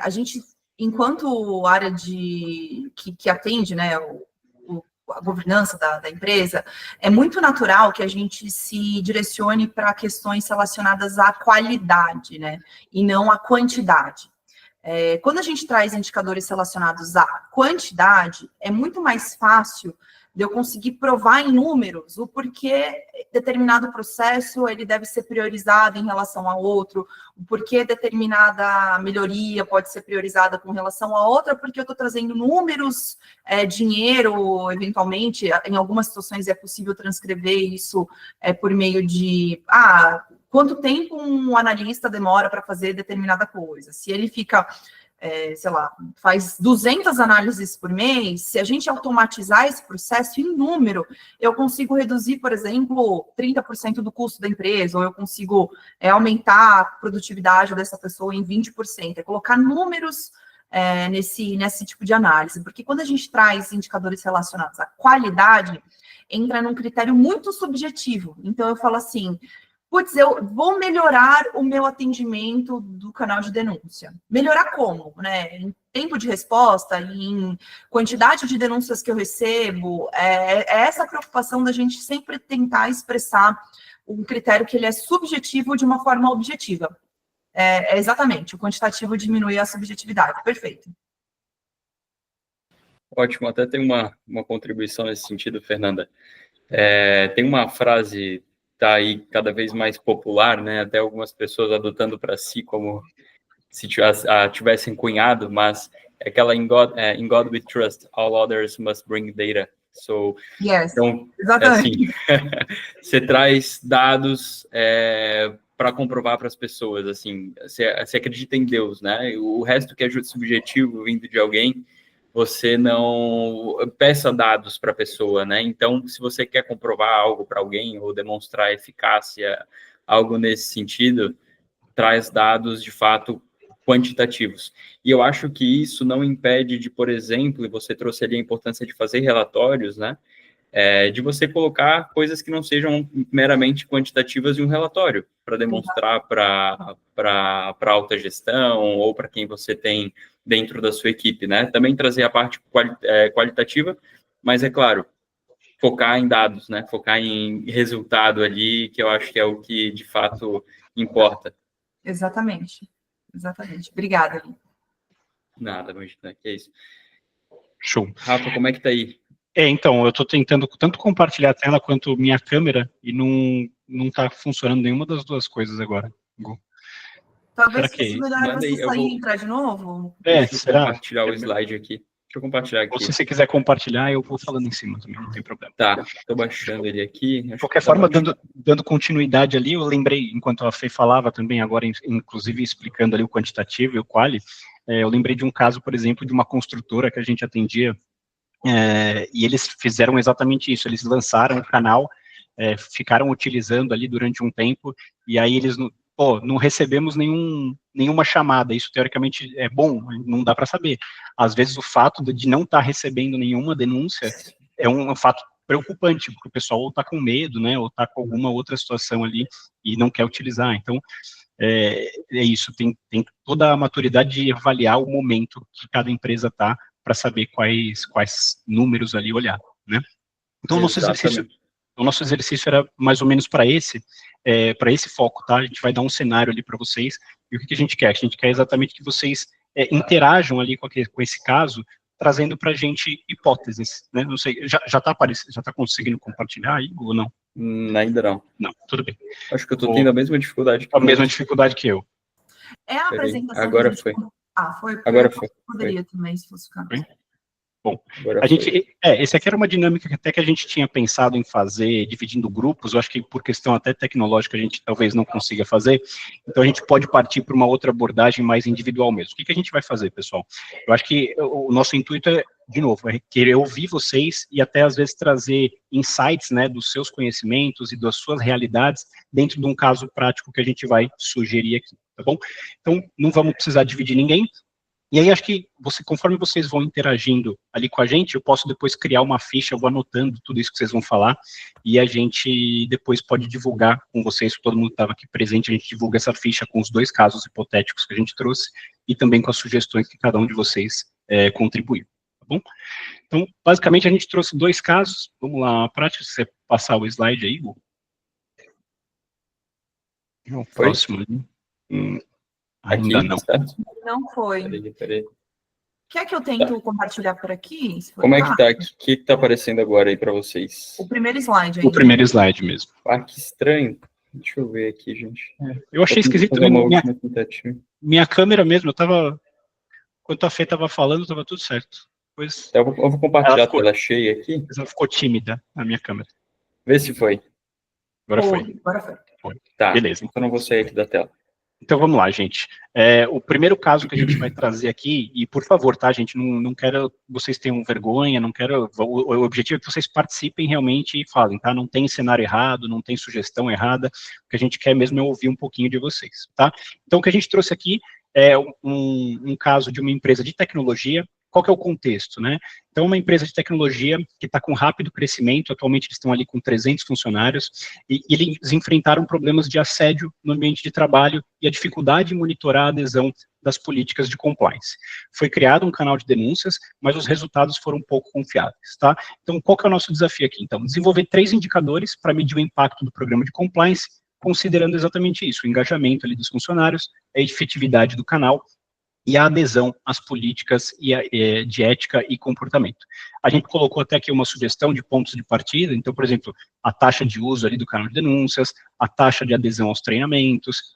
a gente, enquanto área que atende, né, a governança da empresa, é muito natural que a gente se direcione para questões relacionadas à qualidade, né, e não à quantidade. Quando a gente traz indicadores relacionados à quantidade, é muito mais fácil de eu conseguir provar em números o porquê determinado processo ele deve ser priorizado em relação a outro, o porquê determinada melhoria pode ser priorizada com relação a outra, porque eu estou trazendo números, dinheiro, eventualmente, em algumas situações é possível transcrever isso por meio de, quanto tempo um analista demora para fazer determinada coisa. Se ele fica, sei lá, faz 200 análises por mês, se a gente automatizar esse processo em número, eu consigo reduzir, por exemplo, 30% do custo da empresa, ou eu consigo aumentar a produtividade dessa pessoa em 20%. É colocar números nesse tipo de análise, porque quando a gente traz indicadores relacionados à qualidade, entra num critério muito subjetivo. Então, eu falo assim, putz, eu vou melhorar o meu atendimento do canal de denúncia. Melhorar como? Né? Em tempo de resposta, em quantidade de denúncias que eu recebo, essa preocupação da gente sempre tentar expressar um critério que ele é subjetivo de uma forma objetiva. Exatamente, o quantitativo diminui a subjetividade, perfeito. Ótimo, até tem uma contribuição nesse sentido, Fernanda. Tem uma frase, tá aí cada vez mais popular, né? Até algumas pessoas adotando para si como se tivessem cunhado, mas é aquela in God we trust, all others must bring data. So, yes, então, exatamente. Você traz dados para comprovar para as pessoas, assim, você acredita em Deus, né? O resto que é subjetivo vindo de alguém, você não peça dados para a pessoa, né? Então, se você quer comprovar algo para alguém ou demonstrar eficácia, algo nesse sentido, traz dados de fato quantitativos. E eu acho que isso não impede de, por exemplo, e você trouxe ali a importância de fazer relatórios, né? De você colocar coisas que não sejam meramente quantitativas em um relatório, para demonstrar para alta gestão ou para quem você tem dentro da sua equipe, né? Também trazer a parte qualitativa, mas, é claro, focar em dados, né? Focar em resultado ali, que eu acho que é o que, de fato, importa. Exatamente. Obrigada, Li. Nada, imagina, que é isso. Show. Rafa, como é que tá aí? Então, eu estou tentando tanto compartilhar a tela quanto minha câmera e não está funcionando nenhuma das duas coisas agora. Talvez fosse melhor você sair e entrar de novo. Deixa eu será? compartilhar o slide aqui. Deixa eu compartilhar aqui. Ou se você quiser compartilhar, eu vou falando em cima também, não tem problema. Tá, estou baixando ele aqui. De qualquer forma, dando continuidade ali, eu lembrei, enquanto a Fê falava também, agora, inclusive explicando ali o quantitativo e o quali, eu lembrei de um caso, por exemplo, de uma construtora que a gente atendia, e eles fizeram exatamente isso, eles lançaram o canal, ficaram utilizando ali durante um tempo, e aí eles não recebemos nenhuma chamada, isso teoricamente é bom, não dá para saber. Às vezes o fato de não estar recebendo nenhuma denúncia é um fato preocupante, porque o pessoal ou está com medo, né, ou está com alguma outra situação ali e não quer utilizar. Então, é isso, tem toda a maturidade de avaliar o momento que cada empresa está para saber quais números ali olhar, né? Então, o nosso exercício era mais ou menos para esse foco, tá? A gente vai dar um cenário ali para vocês, e o que a gente quer? A gente quer exatamente que vocês interajam ali com esse caso, trazendo para a gente hipóteses, né? Não sei, já está aparecendo, já está conseguindo compartilhar aí, ou não? Ainda não. Não, tudo bem. Acho que eu estou tendo a mesma dificuldade que a mesma dificuldade que eu. A apresentação. Agora foi. Foi. Agora foi. Poderia também, se fosse o caso. Bom, esse aqui era uma dinâmica que até que a gente tinha pensado em fazer, dividindo grupos, eu acho que por questão até tecnológica a gente talvez não consiga fazer, então a gente pode partir para uma outra abordagem mais individual mesmo. O que a gente vai fazer, pessoal? Eu acho que o nosso intuito de novo, é querer ouvir vocês e até às vezes trazer insights, né, dos seus conhecimentos e das suas realidades dentro de um caso prático que a gente vai sugerir aqui, tá bom? Então, não vamos precisar dividir ninguém. E aí, acho que conforme vocês vão interagindo ali com a gente, eu posso depois criar uma ficha, eu vou anotando tudo isso que vocês vão falar, e a gente depois pode divulgar com vocês, todo mundo estava aqui presente, a gente divulga essa ficha com os 2 casos hipotéticos que a gente trouxe, e também com as sugestões que cada um de vocês contribuiu, tá bom? Então, basicamente, a gente trouxe 2 casos, vamos lá, prática, se você passar o slide aí, Hugo. O próximo ali. Ainda aqui, não. Certo? Não foi. Peraí. Quer que eu tento compartilhar por aqui? Como é que tá? O que tá aparecendo agora aí para vocês? O primeiro slide ainda. O primeiro slide mesmo. Que estranho. Deixa eu ver aqui, gente. Eu achei esquisito também. Minha câmera mesmo, enquanto a Fê estava falando, estava tudo certo. Depois, eu vou compartilhar a tela cheia aqui. Ela ficou tímida, a minha câmera. Vê se foi. Agora foi. Agora foi. Tá, Beleza. então eu não vou sair aqui da tela. Então vamos lá, gente. O primeiro caso que a gente vai trazer aqui, e por favor, tá, gente, não quero que vocês tenham vergonha, não quero. O objetivo é que vocês participem realmente e falem, tá? Não tem cenário errado, não tem sugestão errada. O que a gente quer mesmo é ouvir um pouquinho de vocês, tá? Então o que a gente trouxe aqui é um caso de uma empresa de tecnologia. Qual que é o contexto, né? Então, uma empresa de tecnologia que está com rápido crescimento, atualmente eles estão ali com 300 funcionários, e eles enfrentaram problemas de assédio no ambiente de trabalho e a dificuldade em monitorar a adesão das políticas de compliance. Foi criado um canal de denúncias, mas os resultados foram pouco confiáveis, tá? Então, qual que é o nosso desafio aqui? Então, desenvolver 3 indicadores para medir o impacto do programa de compliance, considerando exatamente isso, o engajamento ali dos funcionários, a efetividade do canal, e a adesão às políticas de ética e comportamento. A gente colocou até aqui uma sugestão de pontos de partida, então, por exemplo, a taxa de uso ali do canal de denúncias, a taxa de adesão aos treinamentos,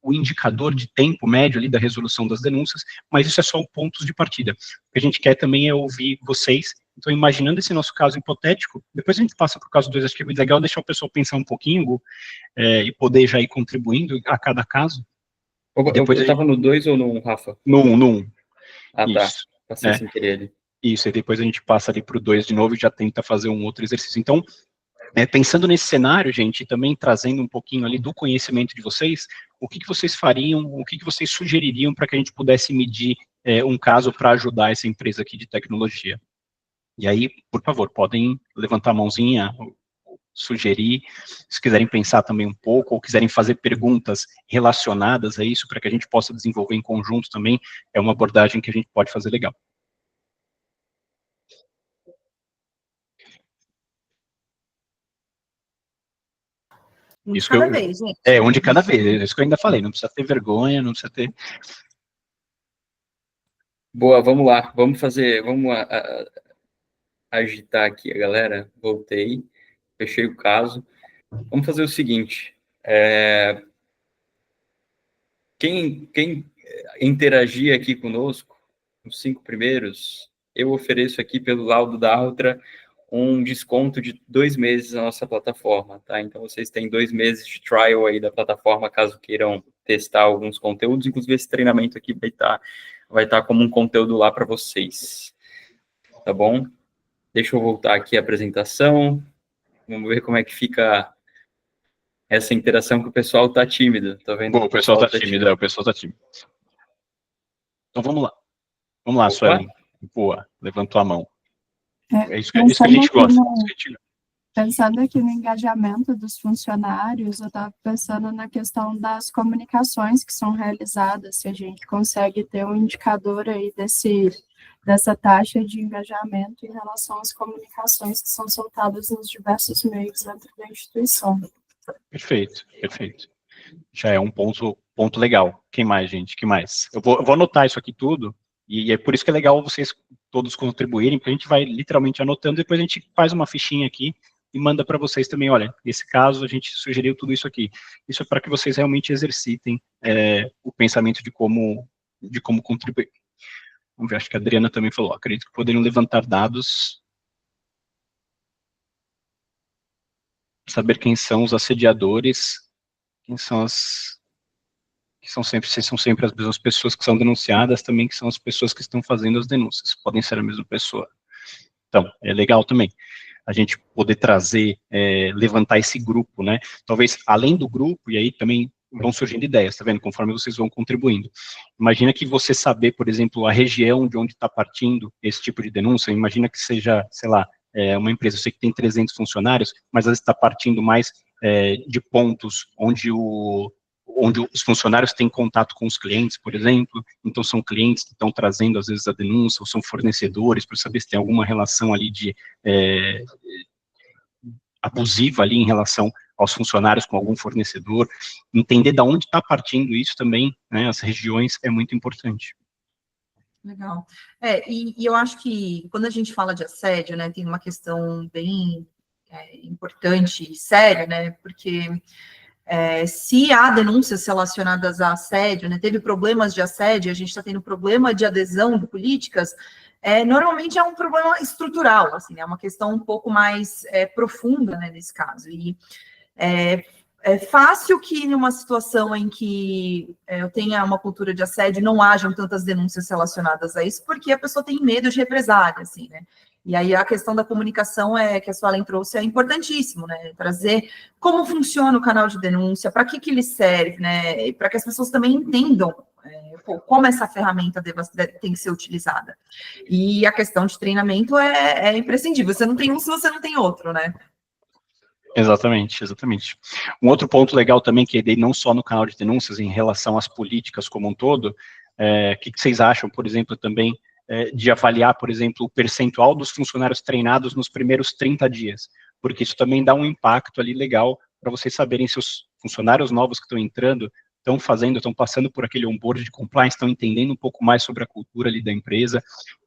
o indicador de tempo médio ali da resolução das denúncias, mas isso é só o pontos de partida. O que a gente quer também é ouvir vocês. Então, imaginando esse nosso caso hipotético, depois a gente passa para o caso 2, acho que é legal deixar o pessoal pensar um pouquinho, Gu, e poder já ir contribuindo a cada caso. Eu estava no 2 ou no 1, Rafa? No 1. Ah, Isso. tá. Passei sem querer ali. Isso, e depois a gente passa ali para o 2 de novo e já tenta fazer um outro exercício. Então, pensando nesse cenário, gente, e também trazendo um pouquinho ali do conhecimento de vocês, o que vocês fariam, o que vocês sugeririam para que a gente pudesse medir um caso para ajudar essa empresa aqui de tecnologia? E aí, por favor, podem levantar a mãozinha, sugerir, se quiserem pensar também um pouco, ou quiserem fazer perguntas relacionadas a isso, para que a gente possa desenvolver em conjunto também, é uma abordagem que a gente pode fazer legal. Um de cada vez, gente. Um de cada vez, isso que eu ainda falei, não precisa ter vergonha, não precisa ter... Boa, vamos lá, vamos agitar aqui a galera, voltei, fechei o caso. Vamos fazer o seguinte, quem interagir aqui conosco, os 5 primeiros, eu ofereço aqui pelo laudo da Altra um desconto de 2 meses na nossa plataforma, tá? Então, vocês têm 2 meses de trial aí da plataforma, caso queiram testar alguns conteúdos, inclusive esse treinamento aqui vai estar como um conteúdo lá para vocês, tá bom? Deixa eu voltar aqui a apresentação, vamos ver como é que fica essa interação que o pessoal tá tímido, tá vendo? Bom, o pessoal tá tímido, o pessoal tá tímido. Então, vamos lá, Suelen. Boa, levantou a mão. É isso que a gente gosta. Pensando aqui no engajamento dos funcionários, eu estava pensando na questão das comunicações que são realizadas, se a gente consegue ter um indicador aí dessa taxa de engajamento em relação às comunicações que são soltadas nos diversos meios dentro da instituição. Perfeito. Já é um ponto legal. Quem mais, gente? Que mais? Eu vou anotar isso aqui tudo, e é por isso que é legal vocês todos contribuírem, porque a gente vai literalmente anotando, depois a gente faz uma fichinha aqui e manda para vocês também, olha, nesse caso a gente sugeriu tudo isso aqui. Isso é para que vocês realmente exercitem o pensamento de como contribuir. Vamos ver, acho que a Adriana também falou, acredito que poderiam levantar dados, saber quem são os assediadores, se são sempre as mesmas pessoas que são denunciadas, também que são as pessoas que estão fazendo as denúncias, podem ser a mesma pessoa. Então, é legal também a gente poder trazer, levantar esse grupo, né? Talvez, além do grupo, e aí também vão surgindo ideias, tá vendo? Conforme vocês vão contribuindo. Imagina que você saber, por exemplo, a região de onde está partindo esse tipo de denúncia, imagina que seja, sei lá, uma empresa, eu sei que tem 300 funcionários, mas às vezes está partindo mais de pontos onde os funcionários têm contato com os clientes, por exemplo, então são clientes que estão trazendo, às vezes, a denúncia, ou são fornecedores, para saber se tem alguma relação ali de abusiva ali em relação aos funcionários com algum fornecedor, entender de onde está partindo isso também, né, as regiões, é muito importante. Legal. E eu acho que quando a gente fala de assédio, né, tem uma questão bem importante e séria, né, porque se há denúncias relacionadas a assédio, né, teve problemas de assédio, a gente está tendo problema de adesão de políticas, normalmente é um problema estrutural, assim, é uma questão um pouco mais profunda, né, nesse caso, e É fácil que numa situação em que eu tenha uma cultura de assédio não hajam tantas denúncias relacionadas a isso, porque a pessoa tem medo de represália, assim, né? E aí a questão da comunicação que a Suelen trouxe é importantíssimo, né? Trazer como funciona o canal de denúncia, para que ele serve, né? E para que as pessoas também entendam como essa ferramenta tem que ser utilizada. E a questão de treinamento é imprescindível. Você não tem um se você não tem outro, né? Exatamente, exatamente. Um outro ponto legal também, que é não só no canal de denúncias, em relação às políticas como um todo, o que vocês acham, por exemplo, também, de avaliar, por exemplo, o percentual dos funcionários treinados nos primeiros 30 dias? Porque isso também dá um impacto ali legal para vocês saberem se os funcionários novos que estão entrando estão passando por aquele onboard de compliance, estão entendendo um pouco mais sobre a cultura ali da empresa.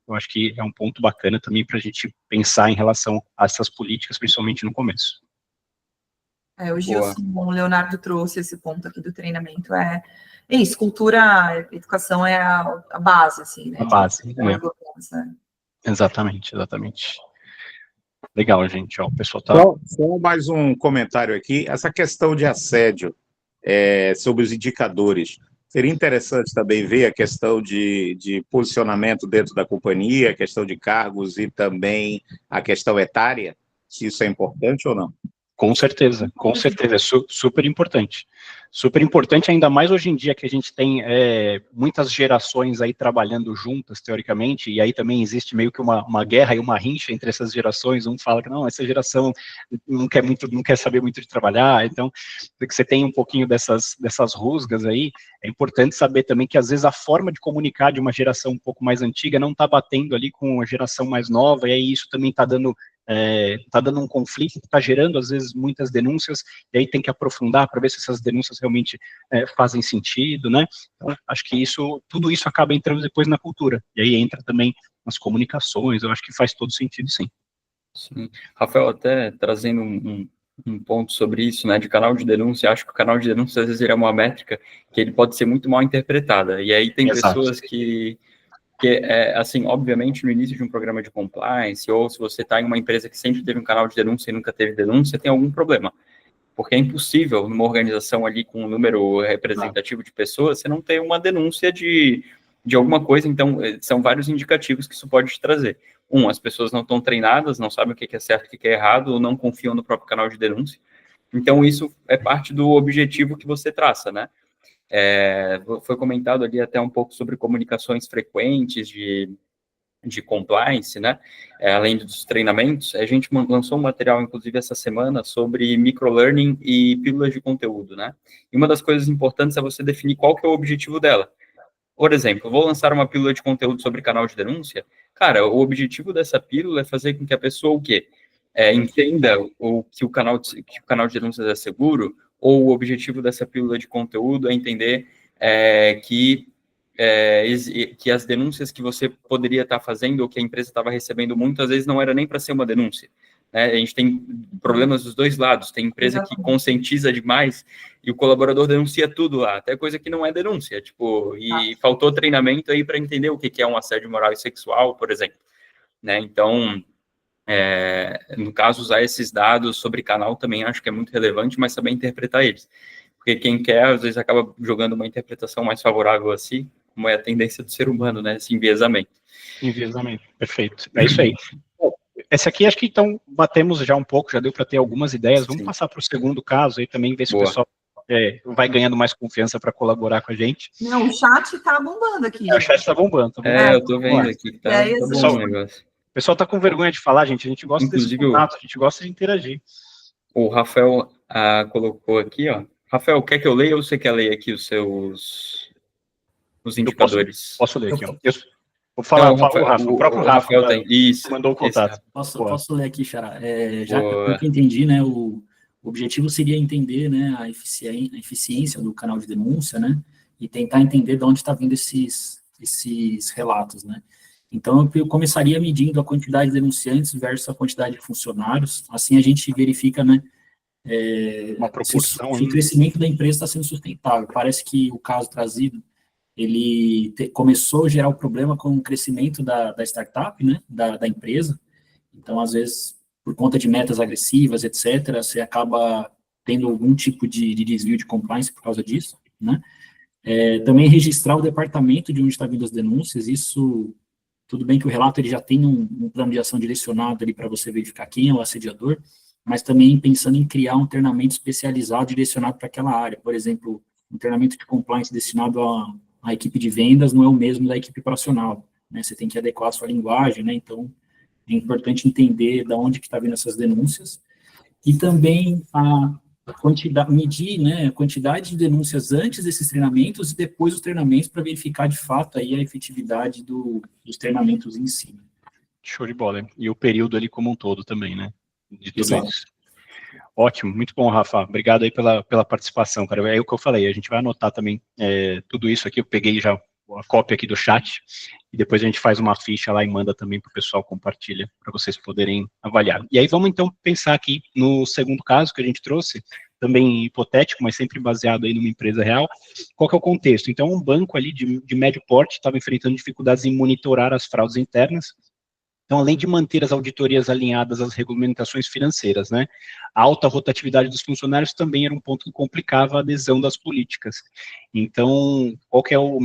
Eu acho que é um ponto bacana também para a gente pensar em relação a essas políticas, principalmente no começo. O Gilson, o Leonardo trouxe esse ponto aqui do treinamento, é isso, cultura, educação é a base, assim, né? A base, né? Exatamente. Legal, gente, o pessoal tá... Só mais um comentário aqui, essa questão de assédio sobre os indicadores, seria interessante também ver a questão de posicionamento dentro da companhia, a questão de cargos e também a questão etária, se isso é importante ou não. Com certeza, é super importante. Super importante, ainda mais hoje em dia que a gente tem muitas gerações aí trabalhando juntas, teoricamente, e aí também existe meio que uma guerra e uma rincha entre essas gerações. Um fala que não, essa geração não quer saber muito de trabalhar, então, que você tem um pouquinho dessas rusgas aí, é importante saber também que às vezes a forma de comunicar de uma geração um pouco mais antiga não está batendo ali com a geração mais nova, e aí isso também está dando um conflito, está gerando, às vezes, muitas denúncias, e aí tem que aprofundar para ver se essas denúncias realmente fazem sentido, né? Então, acho que tudo isso acaba entrando depois na cultura, e aí entra também nas comunicações, eu acho que faz todo sentido, sim. Sim. Rafael, até trazendo um ponto sobre isso, né, de canal de denúncia, acho que o canal de denúncia, às vezes, ele é uma métrica que ele pode ser muito mal interpretada, e aí tem pessoas que assim, obviamente, no início de um programa de compliance, ou se você está em uma empresa que sempre teve um canal de denúncia e nunca teve denúncia, tem algum problema. Porque é impossível, numa organização ali com um número representativo de pessoas, você não ter uma denúncia de alguma coisa. Então, são vários indicativos que isso pode te trazer. As pessoas não estão treinadas, não sabem o que é certo e o que é errado, ou não confiam no próprio canal de denúncia. Então, isso é parte do objetivo que você traça, né? Foi comentado ali até um pouco sobre comunicações frequentes de compliance, né? Além dos treinamentos, a gente lançou um material, inclusive, essa semana, sobre microlearning e pílulas de conteúdo, né? E uma das coisas importantes é você definir qual que é o objetivo dela. Por exemplo, eu vou lançar uma pílula de conteúdo sobre canal de denúncia. Cara, o objetivo dessa pílula é fazer com que a pessoa o quê? Entenda que o canal de denúncias é seguro, ou o objetivo dessa pílula de conteúdo é entender que as denúncias que você poderia estar fazendo ou que a empresa estava recebendo muitas vezes não era nem para ser uma denúncia. Né? A gente tem problemas dos dois lados, tem empresa que conscientiza demais e o colaborador denuncia tudo lá, até coisa que não é denúncia, e faltou treinamento aí para entender o que é um assédio moral e sexual, por exemplo. Né? Então, no caso, usar esses dados sobre canal também acho que é muito relevante, mas saber interpretar eles. Porque quem quer, às vezes, acaba jogando uma interpretação mais favorável a si, como é a tendência do ser humano, né? Esse enviesamento. Enviesamento, perfeito. É isso aí. Bom, essa aqui, acho que então, batemos já um pouco, já deu para ter algumas ideias. Vamos passar para o segundo caso aí também, ver se o pessoal vai ganhando mais confiança para colaborar com a gente. Não, o chat tá bombando aqui. O chat tá bombando. Eu tô vendo aqui, tá bom o negócio. O pessoal tá com vergonha de falar, gente. A gente gosta desse contato, a gente gosta de interagir. O Rafael colocou aqui, ó. Rafael, quer que eu leia ou você quer ler aqui os indicadores? Posso ler aqui, ó. Vou falar, o próprio Rafael tem isso. Mandou o contato. Posso ler aqui, Xará? Já que eu entendi, né, o objetivo seria entender, né, a eficiência do canal de denúncia, né, e tentar entender de onde está vindo esses relatos, né. Então, eu começaria medindo a quantidade de denunciantes versus a quantidade de funcionários, assim a gente verifica, né, uma proporção, se o crescimento da empresa está sendo sustentável. Parece que o caso trazido, ele começou a gerar o problema com o crescimento da startup, né, da empresa. Então, às vezes, por conta de metas agressivas, etc., você acaba tendo algum tipo de desvio de compliance por causa disso, né? Também registrar o departamento de onde está vindo as denúncias, isso, tudo bem que o relato ele já tem um plano de ação direcionado ali para você verificar quem é o assediador, mas também pensando em criar um treinamento especializado direcionado para aquela área. Por exemplo, um treinamento de compliance destinado à equipe de vendas não é o mesmo da equipe operacional, né? Você tem que adequar a sua linguagem, né? Então, é importante entender de onde que está vindo essas denúncias, e também medir, né, a quantidade de denúncias antes desses treinamentos e depois dos treinamentos para verificar de fato aí a efetividade dos treinamentos em si. Show de bola. E o período ali como um todo também, né? De tudo Exato. isso. Ótimo, muito bom, Rafa. Obrigado aí pela participação, cara. É o que eu falei, a gente vai anotar também tudo isso aqui. Eu peguei já a cópia aqui do chat, e depois a gente faz uma ficha lá e manda também para o pessoal, compartilha, para vocês poderem avaliar. E aí vamos então pensar aqui no segundo caso que a gente trouxe, também hipotético, mas sempre baseado aí numa empresa real. Qual que é o contexto? Então, um banco ali de médio porte estava enfrentando dificuldades em monitorar as fraudes internas. Então, além de manter as auditorias alinhadas às regulamentações financeiras, né, a alta rotatividade dos funcionários também era um ponto que complicava a adesão das políticas. Então, qual que é o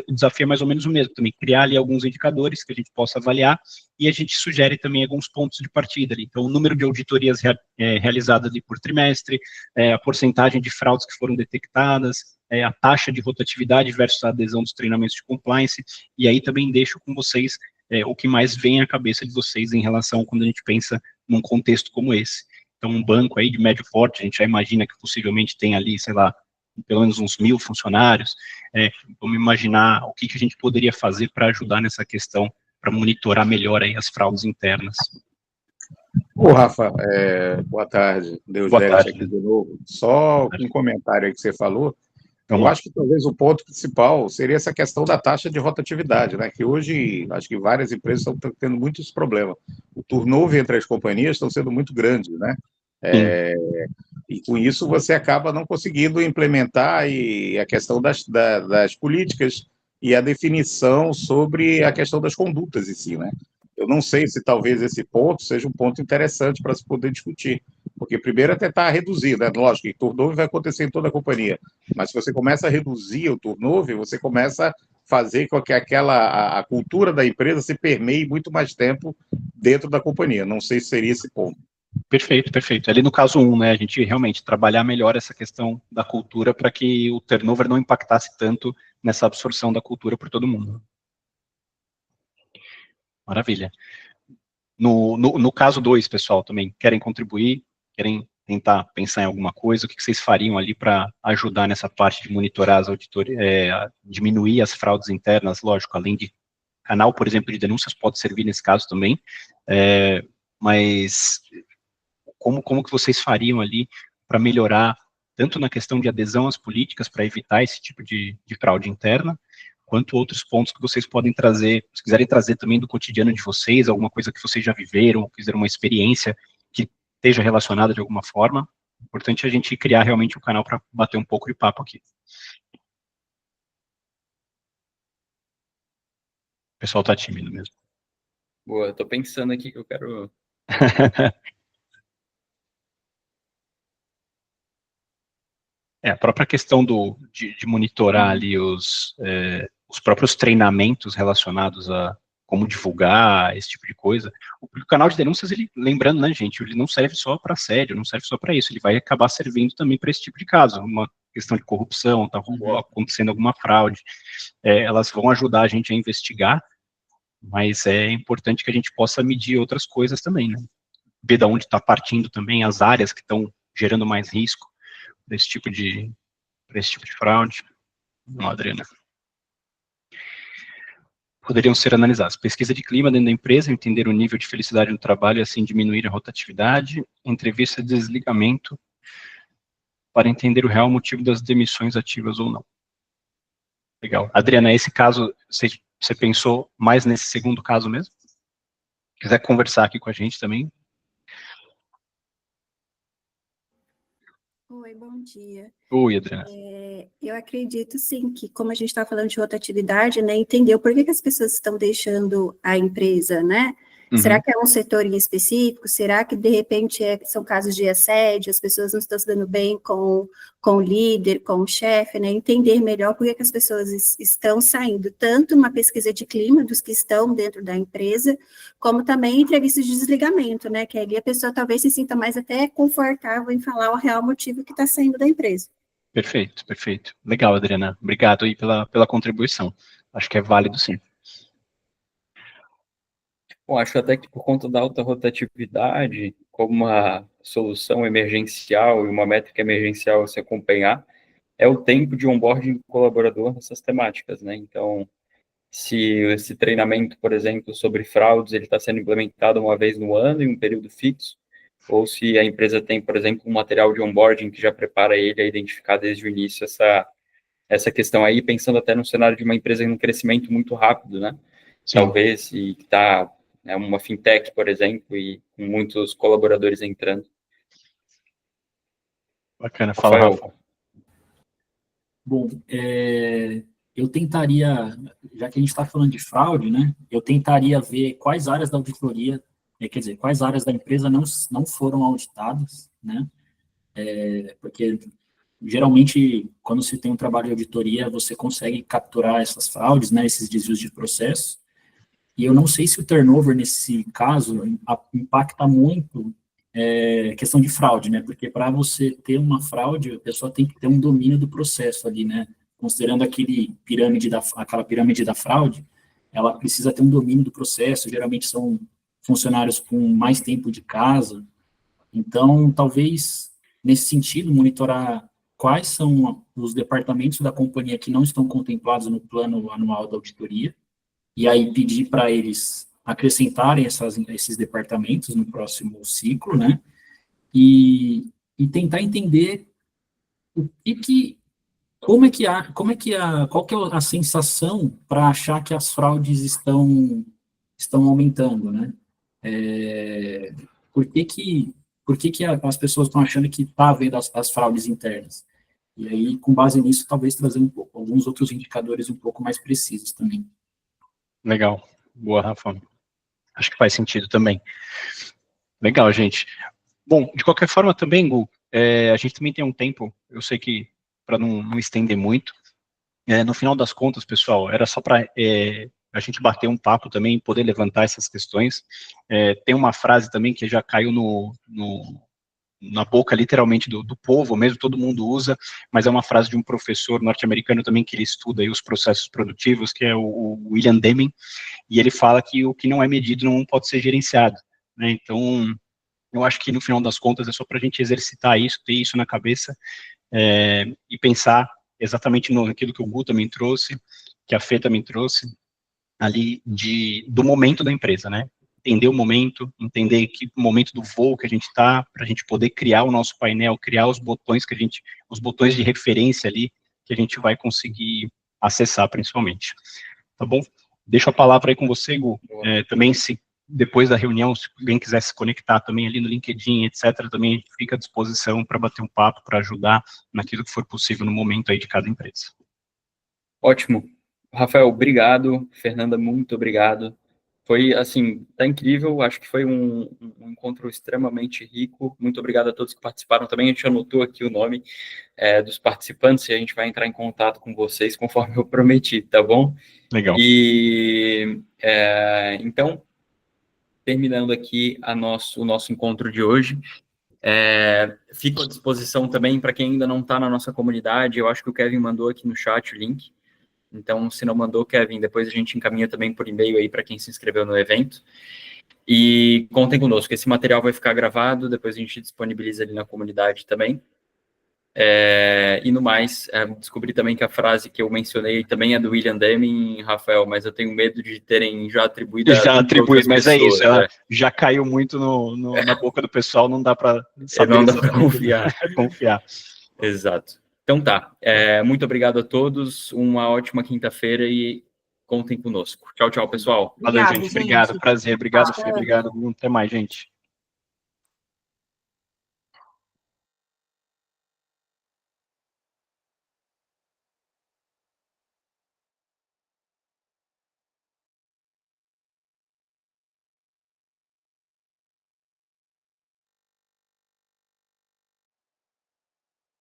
desafio? É mais ou menos o mesmo também, criar ali alguns indicadores que a gente possa avaliar, e a gente sugere também alguns pontos de partida ali. Então, o número de auditorias realizadas ali por trimestre, a porcentagem de fraudes que foram detectadas, a taxa de rotatividade versus a adesão dos treinamentos de compliance, e aí também deixo com vocês o que mais vem à cabeça de vocês em relação quando a gente pensa num contexto como esse. Então, um banco aí de médio porte, a gente já imagina que possivelmente tem ali, sei lá, pelo menos uns 1.000 funcionários. Vamos imaginar o que a gente poderia fazer para ajudar nessa questão, para monitorar melhor aí as fraudes internas. Ô, Rafa, boa tarde. Deus Boa Deus tarde. aqui de novo. Só um comentário aí que você falou. Vamos Eu lá. acho que talvez o ponto principal seria essa questão da taxa de rotatividade, né? Que hoje acho que várias empresas estão tendo muito esse problema. O turnover entre as companhias estão sendo muito grandes, né? E com isso você acaba não conseguindo implementar a questão das políticas e a definição sobre a questão das condutas em si, né? Eu não sei se talvez esse ponto seja um ponto interessante para se poder discutir, porque primeiro é tentar reduzir, né? Lógico que turnover vai acontecer em toda a companhia, mas se você começa a reduzir o turnover, você começa a fazer com que a cultura da empresa se permeie muito mais tempo dentro da companhia. Não sei se seria esse ponto. Perfeito, perfeito. Ali no caso 1, né, a gente realmente trabalhar melhor essa questão da cultura para que o turnover não impactasse tanto nessa absorção da cultura por todo mundo. Maravilha. No caso 2, pessoal, também querem contribuir, querem tentar pensar em alguma coisa, o que vocês fariam ali para ajudar nessa parte de monitorar as auditorias, diminuir as fraudes internas, lógico, além de canal, por exemplo, de denúncias pode servir nesse caso também, mas como que vocês fariam ali para melhorar, tanto na questão de adesão às políticas, para evitar esse tipo de fraude interna, quanto outros pontos que vocês podem trazer, se quiserem trazer também do cotidiano de vocês, alguma coisa que vocês já viveram, fizeram uma experiência que esteja relacionada de alguma forma. É importante a gente criar realmente um canal para bater um pouco de papo aqui. O pessoal está tímido mesmo. Boa, eu tô pensando aqui que eu quero... A própria questão de monitorar ali os próprios treinamentos relacionados a como divulgar, esse tipo de coisa. O canal de denúncias, ele, lembrando, né, gente, ele não serve só para assédio, não serve só para isso, ele vai acabar servindo também para esse tipo de caso, uma questão de corrupção, está acontecendo alguma fraude, elas vão ajudar a gente a investigar, mas é importante que a gente possa medir outras coisas também, né, ver de onde está partindo também as áreas que estão gerando mais risco para esse tipo de fraude. Não, Adriana. Poderiam ser analisadas. Pesquisa de clima dentro da empresa, entender o nível de felicidade no trabalho e assim diminuir a rotatividade. Entrevista de desligamento para entender o real motivo das demissões ativas ou não. Legal. Adriana, esse caso, você pensou mais nesse segundo caso mesmo? Quiser conversar aqui com a gente também? Oi, bom dia. Oi, Adriana. Eu acredito, sim, que como a gente está falando de rotatividade, né, entender por que as pessoas estão deixando a empresa, né, Será que é um setor em específico? Será que, de repente, são casos de assédio, as pessoas não estão se dando bem com o líder, com o chefe, né? Entender melhor por que as pessoas estão saindo, tanto uma pesquisa de clima dos que estão dentro da empresa, como também entrevistas de desligamento, né? Que ali a pessoa talvez se sinta mais até confortável em falar o real motivo que está saindo da empresa. Perfeito, perfeito. Legal, Adriana. Obrigado aí pela contribuição. Acho que é válido, sim. Bom, acho até que por conta da alta rotatividade, como uma solução emergencial e uma métrica emergencial a se acompanhar, é o tempo de onboarding do colaborador nessas temáticas, né? Então, se esse treinamento, por exemplo, sobre fraudes, ele está sendo implementado uma vez no ano, em um período fixo, ou se a empresa tem, por exemplo, um material de onboarding que já prepara ele a identificar desde o início essa questão aí, pensando até no cenário de uma empresa em um crescimento muito rápido, né? Sim. Talvez, e que está uma fintech, por exemplo, e com muitos colaboradores entrando. Bacana, fala, Rafa. Bom, eu tentaria, já que a gente está falando de fraude, né, eu tentaria ver quais áreas da auditoria, quer dizer, quais áreas da empresa não foram auditadas, né, porque geralmente, quando se tem um trabalho de auditoria, você consegue capturar essas fraudes, né, esses desvios de processo, e eu não sei se o turnover, nesse caso, impacta muito questão de fraude, né? Porque para você ter uma fraude, a pessoa tem que ter um domínio do processo ali, né? Considerando aquela pirâmide da fraude, ela precisa ter um domínio do processo, geralmente são funcionários com mais tempo de casa. Então, talvez, nesse sentido, monitorar quais são os departamentos da companhia que não estão contemplados no plano anual da auditoria, e aí pedir para eles acrescentarem esses departamentos no próximo ciclo, né, e tentar entender qual que é a sensação para achar que as fraudes estão aumentando, né, por que as pessoas estão achando que está havendo as fraudes internas? E aí, com base nisso, talvez trazer alguns outros indicadores um pouco mais precisos também. Legal. Boa, Rafa. Acho que faz sentido também. Legal, gente. Bom, de qualquer forma também, Gu, a gente também tem um tempo, eu sei que, para não estender muito, no final das contas, pessoal, era só para a gente bater um papo também, poder levantar essas questões. Tem uma frase também que já caiu na boca, literalmente, do povo mesmo, todo mundo usa, mas é uma frase de um professor norte-americano também, que ele estuda aí os processos produtivos, que é o William Deming, e ele fala que o que não é medido não pode ser gerenciado, né? Então, eu acho que no final das contas é só para a gente exercitar isso, ter isso na cabeça, e pensar exatamente naquilo que o Gu também trouxe, que a Fê também trouxe, ali do momento da empresa, né? Entender o momento, entender que momento do voo que a gente está, para a gente poder criar o nosso painel, criar os botões os botões de referência ali, que a gente vai conseguir acessar principalmente. Tá bom? Deixo a palavra aí com você, Gu. Também, se depois da reunião, se alguém quiser se conectar também ali no LinkedIn, etc., também fica à disposição para bater um papo, para ajudar naquilo que for possível no momento aí de cada empresa. Ótimo. Rafael, obrigado. Fernanda, muito obrigado. Foi, assim, tá incrível, acho que foi um encontro extremamente rico. Muito obrigado a todos que participaram também. A gente anotou aqui o nome dos participantes e a gente vai entrar em contato com vocês conforme eu prometi, tá bom? Legal. E, então, terminando aqui o nosso encontro de hoje, fico à disposição também para quem ainda não está na nossa comunidade. Eu acho que o Kevin mandou aqui no chat o link. Então, se não mandou, Kevin, depois a gente encaminha também por e-mail aí para quem se inscreveu no evento. E contem conosco, esse material vai ficar gravado, depois a gente disponibiliza ali na comunidade também. E no mais, descobri também que a frase que eu mencionei também é do William Deming, Rafael, mas eu tenho medo de terem já atribuído Já atribuído, mas pessoas, é isso, ela já caiu muito na boca do pessoal, não dá para saber. Não dá para confiar. Exato. Então tá, muito obrigado a todos, uma ótima quinta-feira e contem conosco. Tchau, tchau, pessoal. Valeu, gente. Obrigado, prazer. Obrigado, Fê. Obrigado, Bruno. Até mais, gente.